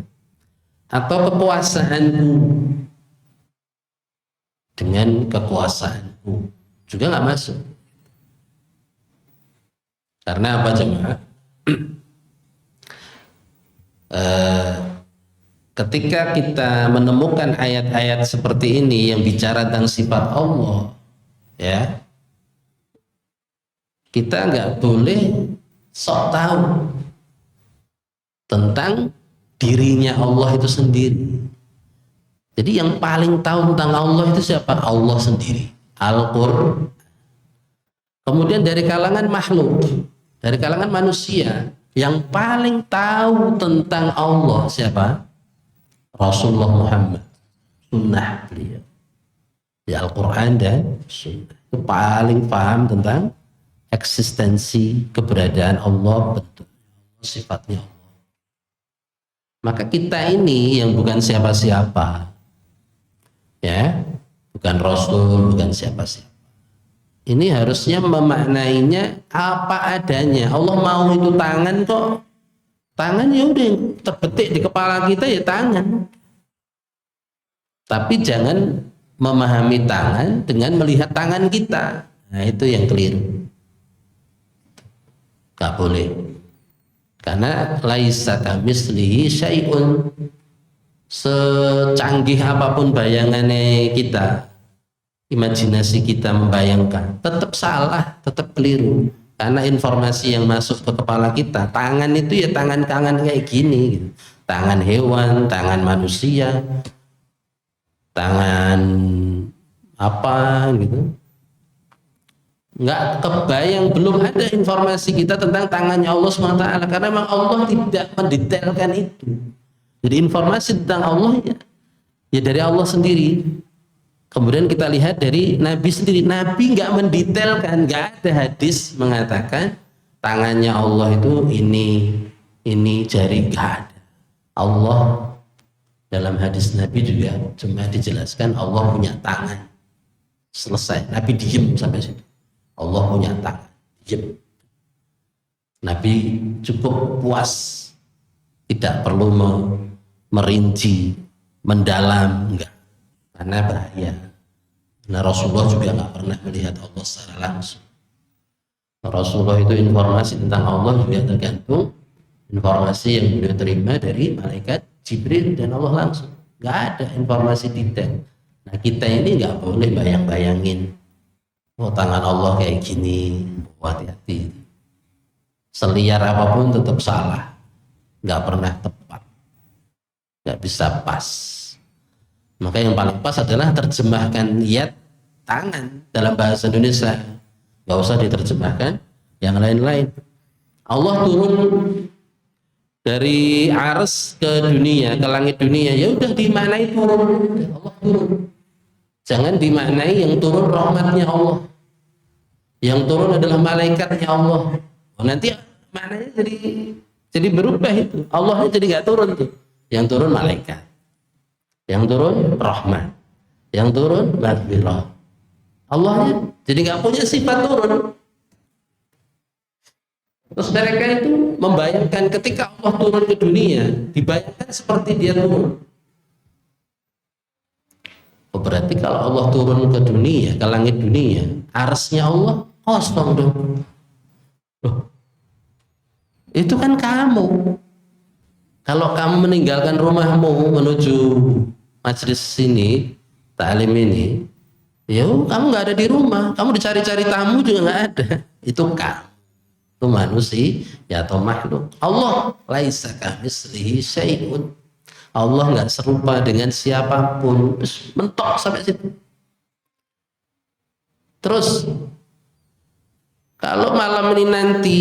S1: Atau kekuasaanku dengan kekuasaanku juga nggak masuk. Karena apa jemaah? Ketika kita menemukan ayat-ayat seperti ini yang bicara tentang sifat Allah, ya, kita nggak boleh sok tahu tentang dirinya Allah itu sendiri. Jadi yang paling tahu tentang Allah itu siapa? Allah sendiri. Al-Qur'an. Kemudian dari kalangan makhluk, dari kalangan manusia, yang paling tahu tentang Allah siapa? Rasulullah Muhammad. Sunnah beliau. Di Al-Quran dan Sunnah. Itu paling paham tentang eksistensi, keberadaan Allah, bentuk sifatnya Allah. Maka kita ini yang bukan siapa-siapa, ya, bukan Rasul, bukan siapa-siapa, ini harusnya memaknainya apa adanya. Allah mau itu tangan kok, tangan ya udah terbetik di kepala kita ya tangan. Tapi jangan memahami tangan dengan melihat tangan kita. Nah itu yang keliru. Gak boleh. Karena laisa kamitslihi syai'un. Secanggih apapun bayangannya kita, imajinasi kita membayangkan, tetap salah, tetap keliru. Karena informasi yang masuk ke kepala kita, tangan itu ya tangan-tangan kayak gini gitu. Tangan hewan, tangan manusia, tangan apa gitu. Nggak kebayang, belum ada informasi kita tentang tangannya Allah SWT, karena memang Allah tidak mendetailkan itu. Jadi informasi tentang Allah ya dari Allah sendiri. Kemudian kita lihat dari Nabi sendiri, Nabi nggak mendetailkan, nggak ada hadis mengatakan tangannya Allah itu ini jari, nggak ada. Allah dalam hadis Nabi juga cuma dijelaskan Allah punya tangan, selesai. Nabi diem sampai situ. Allah punya tangan, diem. Nabi cukup puas, tidak perlu merinci, mendalam, enggak, karena bahaya. Nah Rasulullah juga nggak pernah melihat Allah secara langsung. Rasulullah itu informasi tentang Allah juga tergantung informasi yang beliau terima dari malaikat Jibril dan Allah langsung. Nggak ada informasi detail. Nah kita ini nggak boleh bayang-bayangin, oh tangan Allah kayak gini, hati-hati. Seliar apapun tetap salah, nggak pernah tepat, nggak bisa pas. Maka yang paling pas adalah terjemahkan yad, tangan, dalam bahasa Indonesia. Nggak usah diterjemahkan yang lain-lain. Allah turun dari ars ke dunia, ke langit dunia, ya udah dimaknai turun. Allah turun. Jangan dimaknai yang turun rahmatnya Allah, yang turun adalah malaikatnya Allah. Oh, nanti maknanya jadi berubah itu. Allahnya jadi nggak turun tuh. Yang turun malaikat, yang turun rahmat, yang turun maghfirah. Allahnya jadi nggak punya sifat turun. Terus mereka itu membayangkan ketika Allah turun ke dunia, dibayangkan seperti dia turun. Oh, berarti kalau Allah turun ke dunia, ke langit dunia, arsy-nya Allah kosong dong. Loh, itu kan kamu. Kalau kamu meninggalkan rumahmu menuju majelis sini, ta'lim ini, ya kamu nggak ada di rumah, kamu dicari-cari tamu juga nggak ada. Itu kamu, itu manusia ya atau makhluk. Allah laisa kamitslihi syai'un. Allah nggak serupa dengan siapapun. Terus mentok sampai situ. Terus kalau malam ini nanti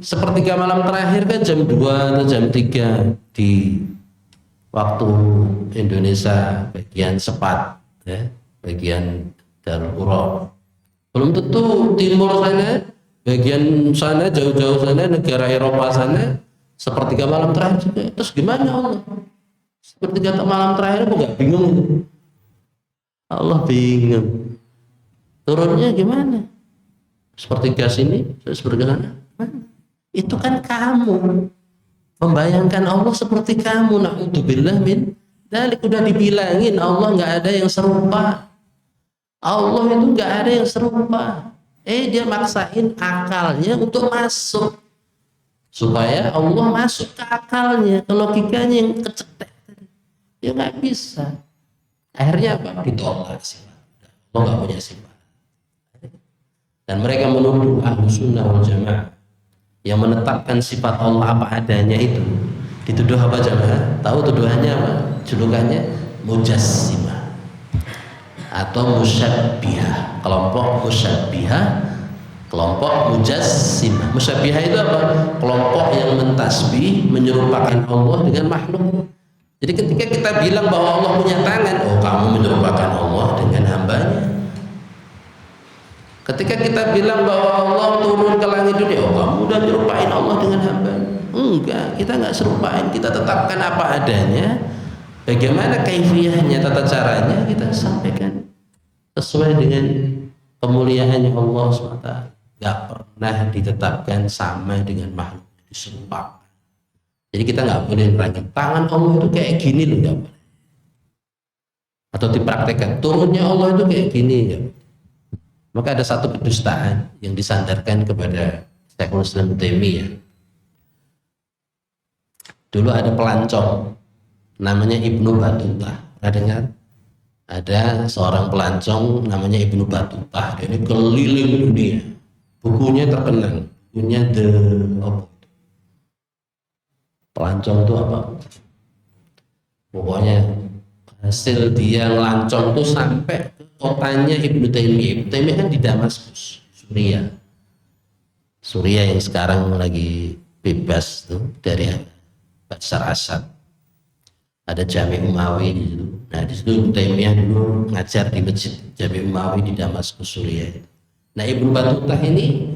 S1: sepertiga malam terakhir kan jam 2 atau jam 3 di waktu Indonesia bagian sepat ya, bagian Darul Qura. Belum tentu timur sana, bagian sana jauh-jauh sana negara Eropa sana sepertiga malam terakhir juga. Terus gimana Allah? Sepertiga malam terakhir aku nggak bingung. Allah bingung. Turunnya gimana? Sepertiga sini, sepertiga sana. Itu kan kamu membayangkan Allah seperti kamu. Na'udzubillah min dzalik. Udah dibilangin Allah nggak ada yang serupa. Allah itu nggak ada yang serupa. Dia maksain akalnya untuk masuk supaya Allah masuk ke akalnya, ke logikanya yang kecetek. Ya nggak bisa. Akhirnya apa? Ditolak sifat. Allah nggak punya sifat. Dan mereka menuduh Ahlus Sunnah wal Jamaah yang menetapkan sifat Allah apa adanya itu dituduh apa jamaah? Tahu tuduhannya apa? Julukannya Mujassimah atau Musyabbihah. Kelompok Musyabbihah, kelompok Mujassimah. Musyabbihah itu apa? Kelompok yang mentasbih, menyerupakan Allah dengan makhluk. Jadi ketika kita bilang bahwa Allah punya tangan, oh kamu menyerupakan Allah dengan hambanya. Ketika kita bilang bahwa Allah turun ke langit dunia, oh kamu udah nyerupain Allah dengan hamba. Enggak, kita nggak serupain, kita tetapkan apa adanya. Bagaimana kaifiyahnya, tata caranya kita sampaikan sesuai dengan kemuliaannya Allah SWT. Nggak pernah ditetapkan sama dengan makhluk, diserupakan. Jadi kita nggak boleh merangkap tangan Allah itu kayak gini loh, nggak boleh. Atau dipraktekkan turunnya Allah itu kayak gini, nggak boleh. Maka ada satu kedustaan yang disandarkan kepada Syekhul Islam Ibnu Taimiyah. Dulu ada pelancong namanya Ibnu Battuta. Pernah dengar? Ada seorang pelancong namanya Ibnu Battuta. Dia ini keliling dunia. Bukunya terkenal. Bukunya Pelancong itu apa? Pokoknya hasil dia ngelancong tuh sampai kotanya Ibnu Taimiyah. Ibnu Taimiyah kan di Damaskus, Suriah. Suriah yang sekarang lagi bebas tuh dari Bashar Assad. Ada Jami' Umawi di situ. Nah di situ Ibnu Taimiyah dulu ngajar di masjid Jami' Umawi di Damaskus, Suriah. Nah Ibnu Battuta ini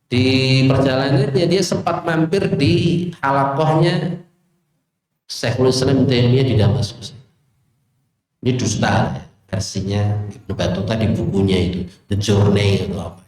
S1: di perjalanannya dia sempat mampir di halakohnya Syekhul Islam Ibnu Taimiyah di Damaskus. Ini dusta versinya Ibnu Battuta di bukunya itu The Journey atau apa.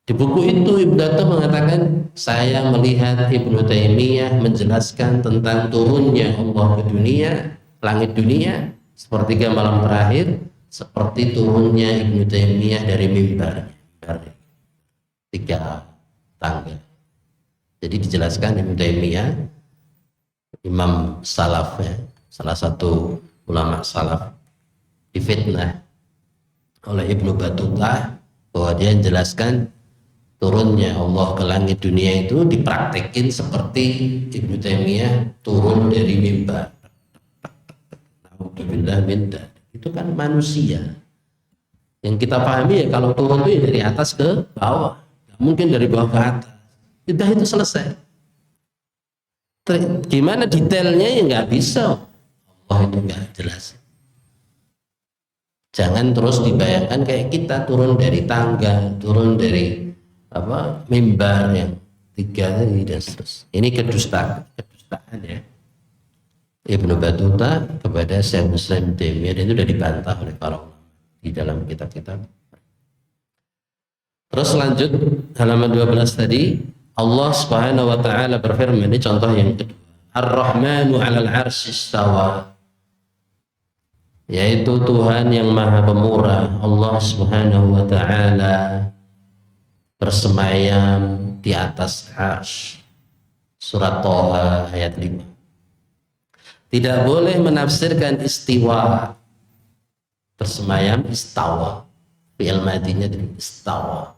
S1: Di buku itu Ibnu Battuta mengatakan, saya melihat Ibnu Taimiyah menjelaskan tentang turunnya Allah ke dunia, langit dunia sepertiga malam terakhir, seperti turunnya Ibnu Taimiyah dari mimbar 3 tangga. Jadi dijelaskan Ibnu Taimiyah, Imam Salaf ya, salah satu ulama salaf, difitnah oleh Ibnu Battuta bahwa dia menjelaskan turunnya Allah ke langit dunia itu dipraktekin seperti Ibnu Taimiyah turun dari mimbar. Alhamdulillah minta. Itu kan manusia. Yang kita pahami ya kalau turun itu ya dari atas ke bawah, nggak mungkin dari bawah ke atas. Udah itu selesai. Gimana detailnya ya nggak bisa. Oh itu nggak jelas. Jangan terus dibayangkan kayak kita turun dari tangga, turun dari mimbar yang 3 tadi dan seterusnya. Ini kedustaan ya. Ibnu Battuta kepada Syekhul Islam Ibnu Taimiyah, dan itu sudah dibantah oleh para ulama di dalam kitab-kitab. Terus lanjut halaman 12 tadi, Allah Subhanahu wa taala berfirman, ini contoh yang kedua. Ar-Rahmanu 'alal 'arsy istawa. yaitu Tuhan yang Maha Pemurah, Allah Subhanahu wa taala bersemayam di atas arsy. Surat Thaha ayat 5. Tidak boleh menafsirkan istiwa, bersemayam istawa, fi'il madinya istawa.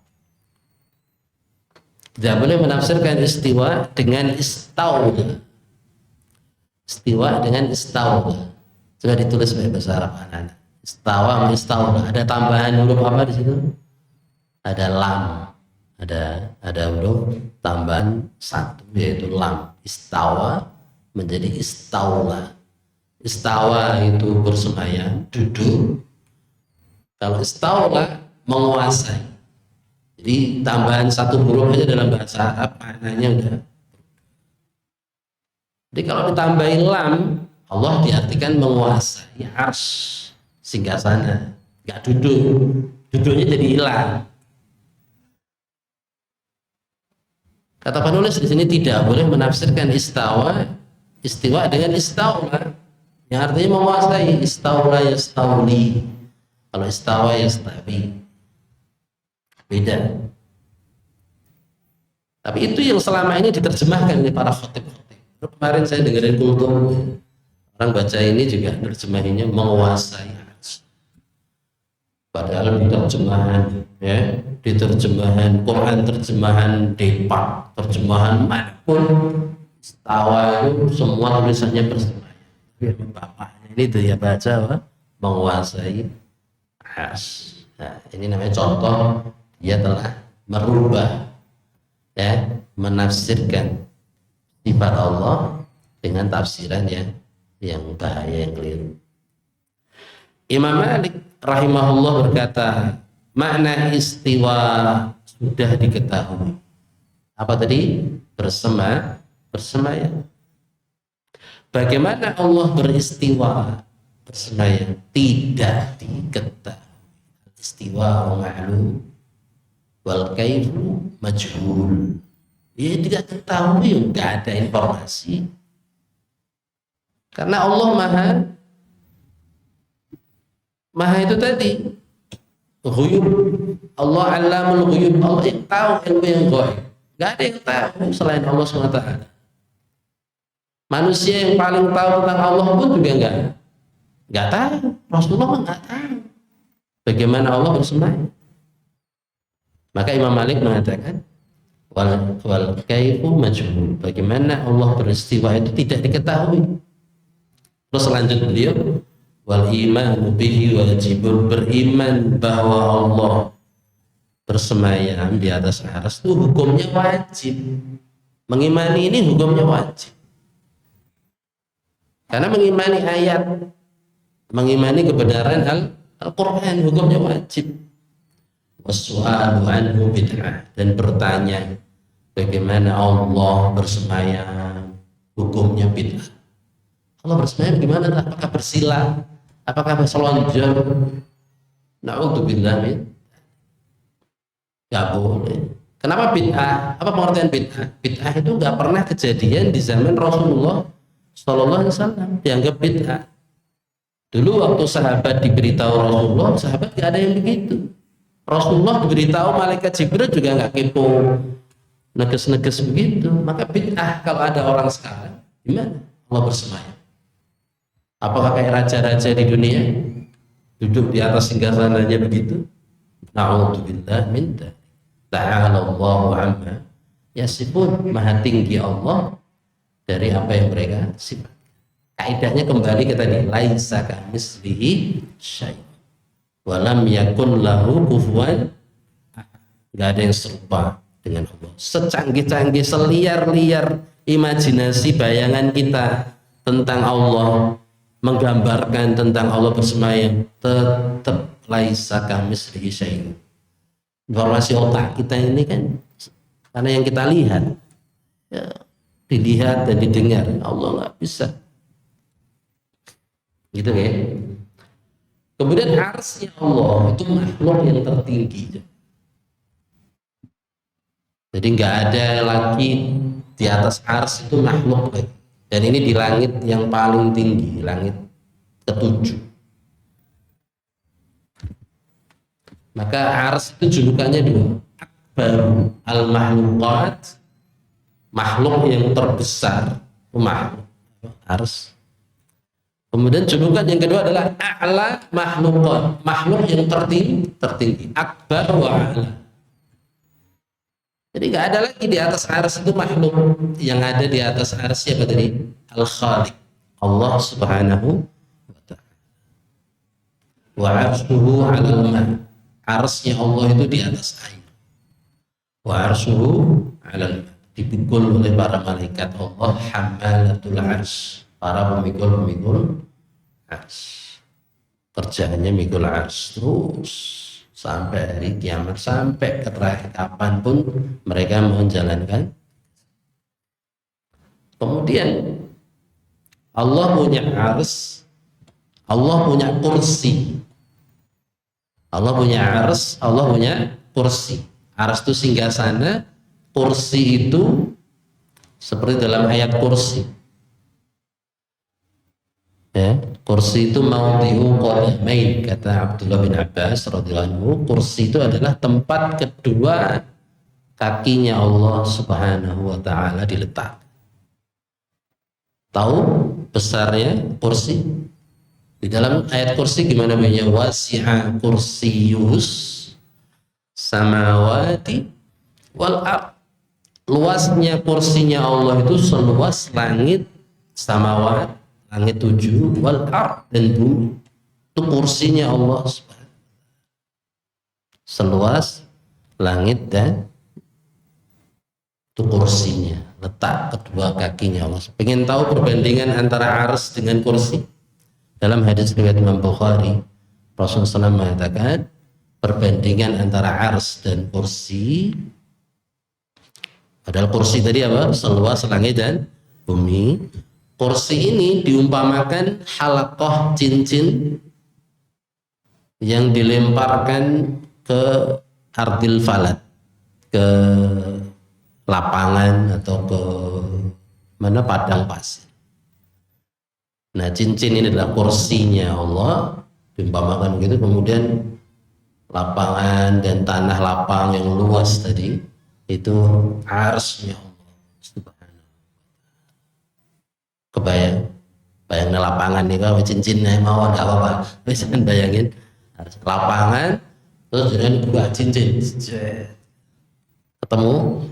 S1: Tidak boleh menafsirkan istiwa dengan istaula. Istiwa dengan istaula. Sudah ditulis sebagai bahasa Arab anak-anak. Istawa sama istaula. Ada tambahan huruf apa di situ? Ada lam. Ada huruf tambahan satu yaitu lam. Istawa menjadi istaula. Istawa itu bersemayam, duduk. Kalau istaula menguasai. Jadi tambahan satu huruf aja dalam bahasa Arab maknanya udah. Jadi kalau ditambahin lam, Allah diartikan menguasai arsy, singgasana, nggak duduk, duduknya jadi hilang. Kata penulis di sini tidak boleh menafsirkan istiwa dengan istaula, yang artinya menguasai. Istaula yastauli, kalau istawa yastawi. Beda. Tapi itu yang selama ini diterjemahkan oleh para khatib-khatib. Kemarin saya dengerin kultum, orang baca ini juga terjemahannya menguasai. Padahal di terjemahan, ya, di terjemahan Quran, terjemahan Depak, terjemahan manapun, istawa itu semua tulisannya bersemayam. Bapaknya ini dia baca apa? Menguasai arsy. Nah, ini namanya contoh. Dia telah merubah, ya, menafsirkan sifat Allah dengan tafsiran yang bahaya, yang keliru. Imam Malik rahimahullah berkata, makna istiwa sudah diketahui. Apa tadi? Bersemayam. Bagaimana Allah beristiwa, bersemayam? Tidak diketahui. Istiwa ma'lum wal kaifu majhul. Ya tidak ketahui, enggak ada informasi. Karena Allah maha itu tadi ghuyub. Allah alamul ghuyub, Allah yang tahu ilmu yang ghaib. Enggak ada yang tahu selain Allah SWT. Manusia yang paling tahu tentang Allah pun juga enggak tahu. Rasulullah enggak tahu bagaimana Allah bersemayam. Maka Imam Malik mengatakan wal kaifu majhul. Bagaimana Allah beristiwa itu tidak diketahui. Terus selanjut beliau, wal imanu bihi wajibun, beriman bahwa Allah bersemayam di atas arsy itu hukumnya wajib. Mengimani ini hukumnya wajib. Karena mengimani ayat, mengimani kebenaran Al-Quran hukumnya wajib. Wassu'alu anhu bid'ah, dan bertanya bagaimana Allah bersemayam hukumnya bid'ah. Allah bersemayam gimana? Apakah bersila? Apakah berselonjor? Na'udzubillah min. Gak boleh. Kenapa bid'ah? Apa pengertian bid'ah? Bid'ah itu gak pernah kejadian di zaman Rasulullah Sallallahu Alaihi Wasallam, dianggap bid'ah. Dulu waktu sahabat diberitahu Rasulullah, sahabat gak ada yang begitu. Rasulullah diberitahu malaikat Jibril juga nggak kepo, neges-neges begitu. Maka bid'ah kalau ada orang sekarang, gimana? Allah bersemayam. Apakah kayak raja-raja di dunia duduk di atas singgasananya begitu? Na'udzubillah min dzalik. Ta'ala Allahu amma yasifun. Maha tinggi Allah dari apa yang mereka sifat. Kaidahnya kembali ke tadi, laisa kamitslihi syai'. Walam yakun lahu kufuwan, nggak ada yang serupa dengan Allah. Secanggih-canggih, seliar-liar imajinasi bayangan kita tentang Allah, menggambarkan tentang Allah bersemayam, tetap laisa kamitslihi syai'. Informasi otak kita ini kan, karena yang kita lihat, ya, dilihat dan didengar, Allah nggak bisa. Gitu ya. Kemudian arsy Allah itu makhluk yang tertinggi. Jadi nggak ada lagi di atas arsy itu makhluk lagi. Dan ini di langit yang paling tinggi, langit ketujuh. Maka ars itu julukannya dua, akbaru al-mahluqat, makhluk yang terbesar, makhluk ars. Kemudian julukan yang kedua adalah a'la makhluqat, makhluk yang tertinggi, akbar wa a'la. Jadi nggak ada lagi di atas ars itu makhluk, yang ada di atas ars siapa tadi? Al-Khaliq, Allah Subhanahu wa ta'ala. Wa arshuhu 'alal ma', arsnya Allah itu di atas air. Wa arshuhu 'alal ma', dipikul oleh para malaikat Allah, hamalatul ars, para pemikul ars. Kerjaannya mikul ars terus sampai hari kiamat, sampai ke terakhir kapanpun mereka menjalankan. Kemudian Allah punya ars, Allah punya kursi. Allah punya ars, Allah punya kursi. Ars itu singgasana, kursi itu seperti dalam ayat kursi. Ya, kursi itu maudhi'u qadamain, kata Abdullah bin Abbas radhiyallahu anhu. Kursi itu adalah tempat kedua kakinya Allah Subhanahu wa ta'ala diletak. Tahu besarnya kursi? Di dalam ayat kursi gimana bunyinya? Wasi'a kursiyus samawati wal ard. Luasnya kursinya Allah itu seluas langit samawat, langit 7, wal ard, dan bumi. Itu kursinya Allah Subhanahu, seluas langit dan itu kursinya, letak kedua kakinya Allah. Pengen tahu perbandingan antara ars dengan kursi? Dalam hadis riwayat Imam Bukhari, Rasulullah SAW mengatakan perbandingan antara ars dan kursi. Padahal kursi tadi apa? Seluas langit dan bumi. Kursi ini diumpamakan halaqah cincin yang dilemparkan ke ardil falat, ke lapangan atau ke mana padang pasir. Nah, cincin ini adalah kursinya Allah, diumpamakan begitu. Kemudian lapangan dan tanah lapang yang luas tadi itu arsnya Allah Subhanahu. Kebayang, bayangin lapangan nih kalau cincinnya mau nggak apa-apa, bisa bayangin lapangan terus dengan dua cincin ketemu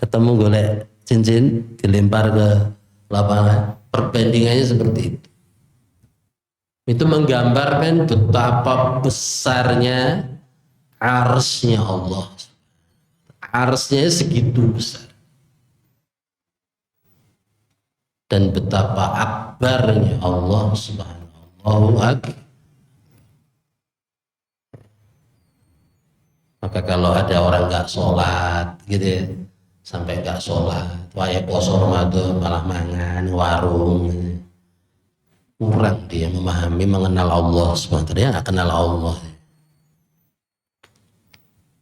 S1: ketemu golek cincin dilempar ke lapangan. Perbandingannya seperti itu menggambarkan betapa besarnya arsnya Allah. Arsnya segitu besar, dan betapa akbarnya Allah Subhanahu wa ta'ala. Maka kalau ada orang nggak sholat gitu ya, sampai nggak sholat, waya poso Ramadan malah mangan warung, kurang dia memahami, mengenal Allah SWT. Dia nggak kenal Allah.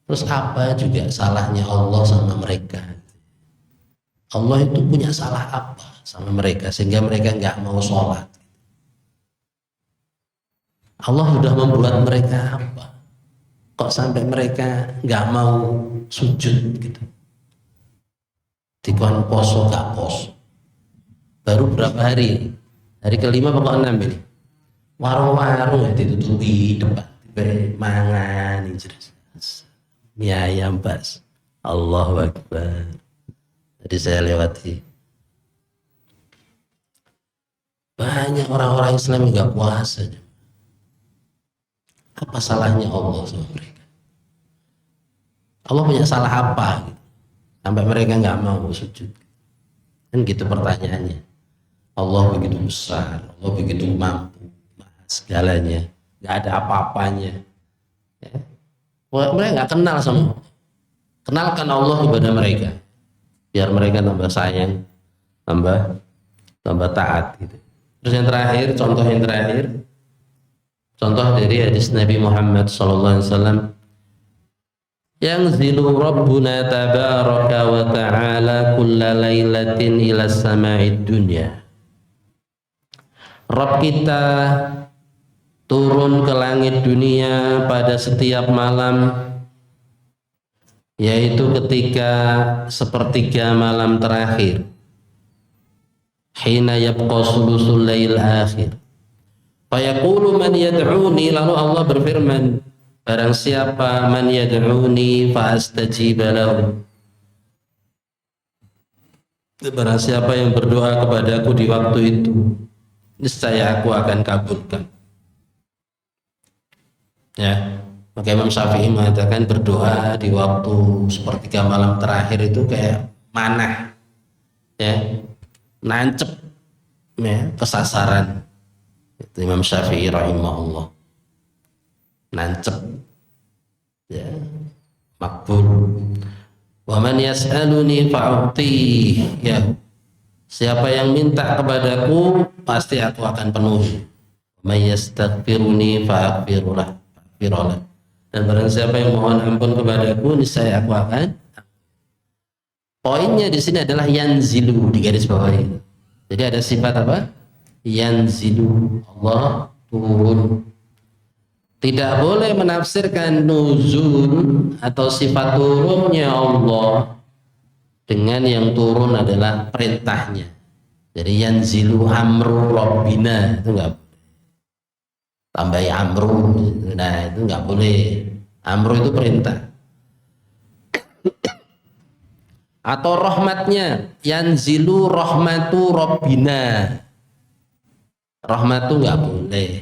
S1: Terus apa juga salahnya Allah sama mereka? Allah itu punya salah apa sama mereka sehingga mereka nggak mau sholat? Allah sudah membuat mereka apa? Kok sampai mereka nggak mau sujud gitu? Dikon poso nggak poso. Baru berapa hari? Hari kelima pokok 6 ini. Warung-warung ya ditutupi depan, mangan ini jelas. Mie ayam bas. Allahu Akbar. Jadi saya lewati banyak orang-orang Islam yang nggak puasa. Apa salahnya Allah sama mereka? Allah punya salah apa gitu, sampai mereka nggak mau sujud? Kan gitu pertanyaannya. Allah begitu besar, Allah begitu mampu, segalanya, nggak ada apa-apanya. Ya. Mereka nggak kenal sama Allah. Kenalkan Allah kepada mereka, biar mereka tambah sayang, tambah taat gitu. Terus yang terakhir, contoh dari hadis Nabi Muhammad SAW, yanzilu Rabbuna tabaraka wa ta'ala kulla lailatin ila sama'id dunya. Rabb kita turun ke langit dunia pada setiap malam, yaitu ketika sepertiga malam terakhir, hina yabqa sulusul lail akhir. Fayaqulu man yad'uni, lalu Allah berfirman, barang siapa man yad'uni fa astajiba lahu, barang siapa yang berdoa kepadaku di waktu itu, niscaya aku akan kabulkan. Ya, maka Imam Syafi'i mengatakan berdoa di waktu sepertiga malam terakhir itu kayak manah, ya, nancep, ya, kesasaran. Itu Imam Syafi'i rahimahullah, nancep, ya, makbul. Wa man yas'aluni fa'u'tih, ya, siapa yang minta kepadaku pasti aku akan penuhi. May yastaghfiruni fa'aghfirulah, dan barang siapa yang mohon ampun kepadaku niscaya aku akan. Poinnya di sini adalah yanzilu, di garis bawah itu. Jadi ada sifat apa? Yanzilu, Allah turun. Tidak boleh menafsirkan nuzul atau sifat turunnya Allah dengan yang turun adalah perintahnya. Jadi yanzilu amru rabbina, itu enggak, tambahi amru, nah itu nggak boleh. Amru itu perintah. Atau rahmatnya, yanzilu rahmatu rabbina, rahmatu nggak boleh.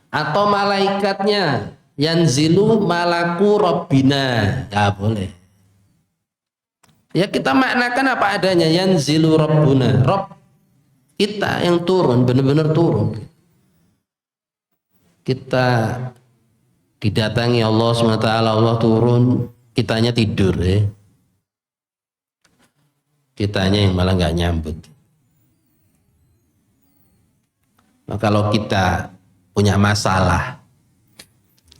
S1: Atau malaikatnya, yanzilu malaku rabbina, nggak boleh. Ya kita maknakan apa adanya, yanzilu rabbuna, Rabb kita yang turun, benar-benar turun. Kita didatangi Allah SWT, Allah turun, kitanya tidur, ya. Kitanya yang malah nggak nyambut. Nah, kalau kita punya masalah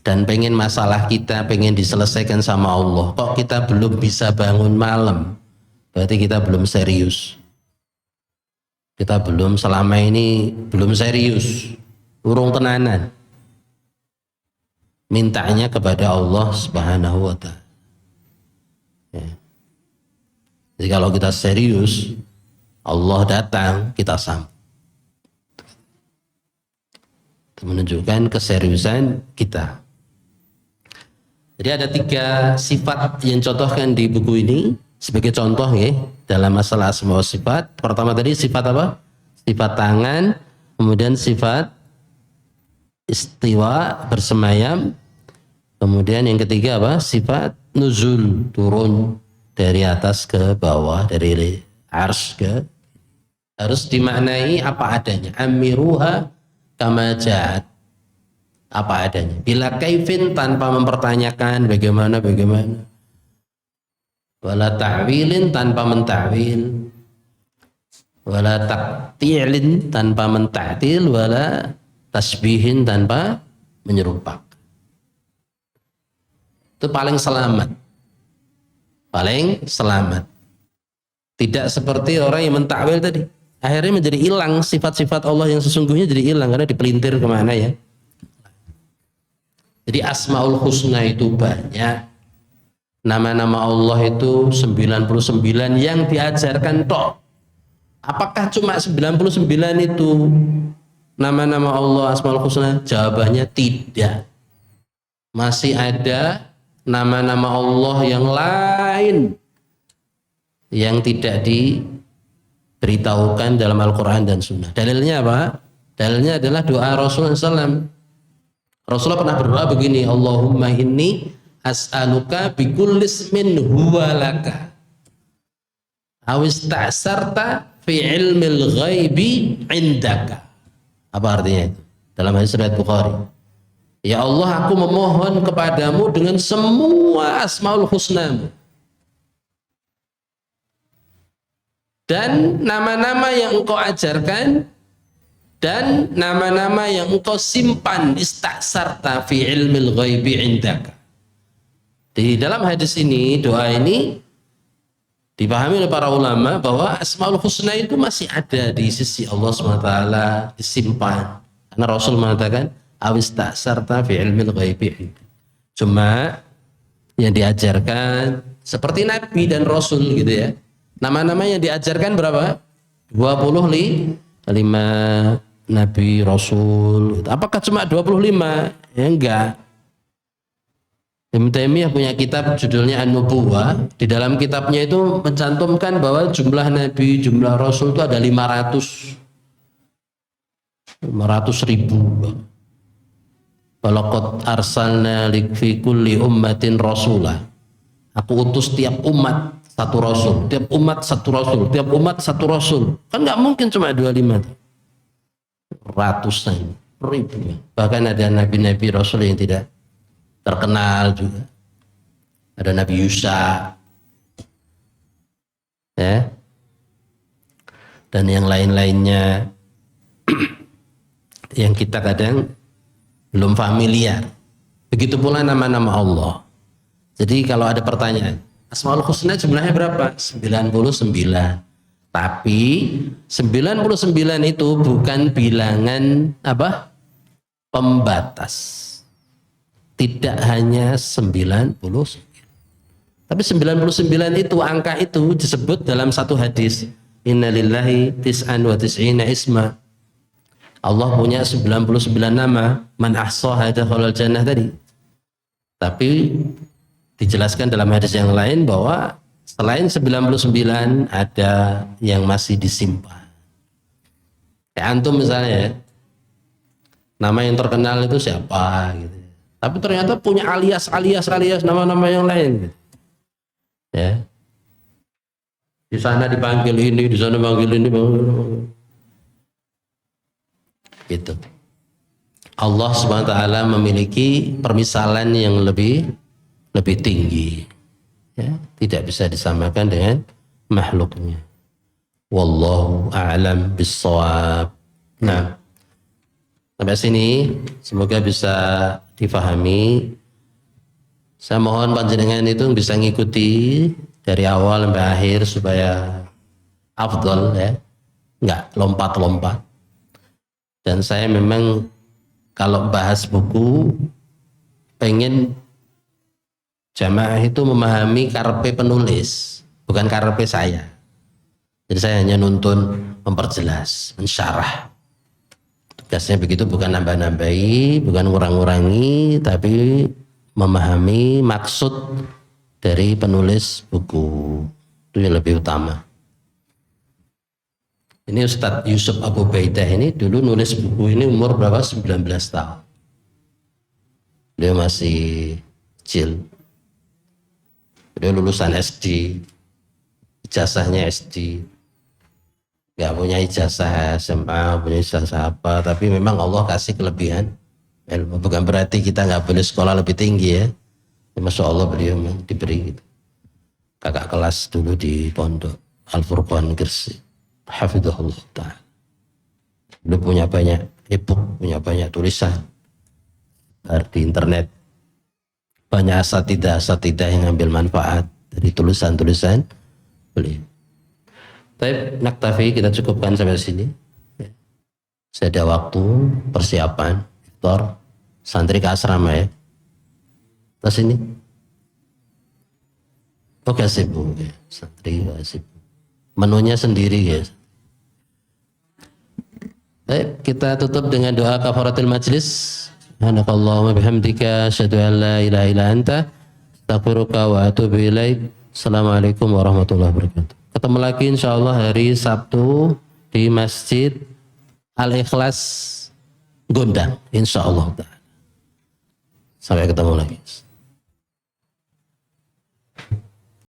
S1: dan pengen masalah kita pengen diselesaikan sama Allah, kok kita belum bisa bangun malam, berarti kita belum serius. Kita belum, selama ini belum serius, urung tenanan. Mintanya kepada Allah Subhanahu wa ta'ala. Ya. Jadi kalau kita serius, Allah datang, kita sambut. Itu menunjukkan keseriusan kita. Jadi ada 3 sifat yang contohkan di buku ini sebagai contoh, ya, dalam masalah asma wa sifat. Pertama tadi sifat apa? Sifat tangan, kemudian sifat istiwa, bersemayam. Kemudian yang ketiga apa? Sifat nuzul, turun dari atas ke bawah, dari arsy ke, harus dimaknai apa adanya. Amiruha kama ja'at, apa adanya. Bila kaifin, tanpa mempertanyakan bagaimana. Wala ta'wilin, tanpa menta'wil. Wala taqti'lin, tanpa menta'til. Wala tasbihin, tanpa menyerupak. Itu paling selamat. Paling selamat. Tidak seperti orang yang mentakwil tadi. Akhirnya menjadi hilang sifat-sifat Allah yang sesungguhnya, jadi hilang karena dipelintir kemana, ya. Jadi Asmaul Husna itu banyak. Nama-nama Allah itu 99 yang diajarkan tok. Apakah cuma 99 itu nama-nama Allah Asmaul Husna? Jawabannya tidak. Masih ada nama-nama Allah yang lain yang tidak diberitahukan dalam Al-Quran dan Sunnah. Dalilnya apa? Dalilnya adalah doa Rasulullah SAW. Rasulullah pernah berdoa begini, Allahumma inni as'aluka bikulli ismin huwa laka awis ta'sarta fi ilmil ghaibi indaka. Apa artinya itu? Dalam hadis riwayat Bukhari. Ya Allah, aku memohon kepadamu dengan semua asmaul husnamu dan nama-nama yang engkau ajarkan dan nama-nama yang engkau simpan, istaksarta fi ilmil ghaibi indaka. Di dalam hadis ini, doa ini dipahami oleh para ulama bahwa asmaul husna itu masih ada di sisi Allah SWT, disimpan. Karena Rasul mengatakan awis ta'sarta fi ilmil ghaibi. Cuma yang diajarkan seperti Nabi dan Rasul gitu ya. Nama-nama yang diajarkan berapa? 25 Nabi, Rasul. Apakah cuma 25? Ya enggak. Ibnu Taimiyah punya kitab judulnya An-Nubuwah. Di dalam kitabnya itu mencantumkan bahwa jumlah Nabi, jumlah Rasul itu ada 500.000. Walaqad arsalna fi kulli ummatin rasulah. Aku utus tiap umat satu rasul, tiap umat satu rasul, tiap umat satu rasul. Kan nggak mungkin cuma 25. Ratusan ribu. Bahkan ada nabi-nabi rasul yang tidak terkenal juga. Ada Nabi Yusa, ya, dan yang lain-lainnya yang kita kadang belum familiar. Begitu pula nama-nama Allah. Jadi kalau ada pertanyaan, Asmaul Husna jumlahnya berapa? 99. Tapi 99 itu bukan bilangan apa? Pembatas. Tidak hanya 99. Tapi 99 itu, angka itu disebut dalam satu hadis. Innalillahi tis'an wa tis'ina isma. Allah punya 99 nama. Man ahsaha dakhalal jannah tadi. Tapi dijelaskan dalam hadis yang lain bahwa selain 99 ada yang masih disimpan. Kayak antum misalnya, nama yang terkenal itu siapa gitu. Tapi ternyata punya alias nama-nama yang lain gitu. Ya. Di sana dipanggil ini, di sana panggil ini, gitu. Allah SWT memiliki permisalan yang lebih tinggi, ya, tidak bisa disamakan dengan makhluknya. Wallahu a'lam bissawab. Nah, sampai sini semoga bisa difahami. Saya mohon panjenengan itu bisa ngikuti dari awal sampai akhir supaya afdal, ya, nggak lompat-lompat. Dan saya memang kalau bahas buku pengen jamaah itu memahami karepe penulis, bukan karepe saya. Jadi saya hanya nuntun, memperjelas, mensyarah. Tugasnya begitu, bukan nambah-nambahi, bukan ngurang-ngurangi, tapi memahami maksud dari penulis buku. Itu yang lebih utama. Ini Ustadz Yusuf Abu Baidah ini dulu nulis buku ini umur berapa? 19 tahun. Dia masih kecil. Dia lulusan SD, ijazahnya SD, nggak punya ijazah SMA, punya ijazah apa, tapi memang Allah kasih kelebihan ilmu. Bukan berarti kita nggak boleh sekolah lebih tinggi, ya. Masya Allah beliau diberi gitu. Kakak kelas dulu di pondok Al-Furqan Gresik, hafidhahullah ta'ala. Beliau punya banyak e-book, punya banyak tulisan di internet. Banyak asatidah yang ambil manfaat dari tulisan-tulisan beliau. Tapi naktafi, kita cukupkan sampai sini. Saya ada waktu persiapan iftar santri ke asrama, ya. Ke sini. Oke, sibuk, ya. Santri sibuk. Menunya sendiri, ya. Baik, kita tutup dengan doa kafaratul majlis. Subhanakallahumma bihamdika asyhadu an la ilaha illa anta astaghfiruka wa atubu ilaik. Assalamualaikum warahmatullahi wabarakatuh. Ketemu lagi insyaallah hari Sabtu di Masjid Al-Ikhlas Gondang insyaallah. Sampai ketemu lagi.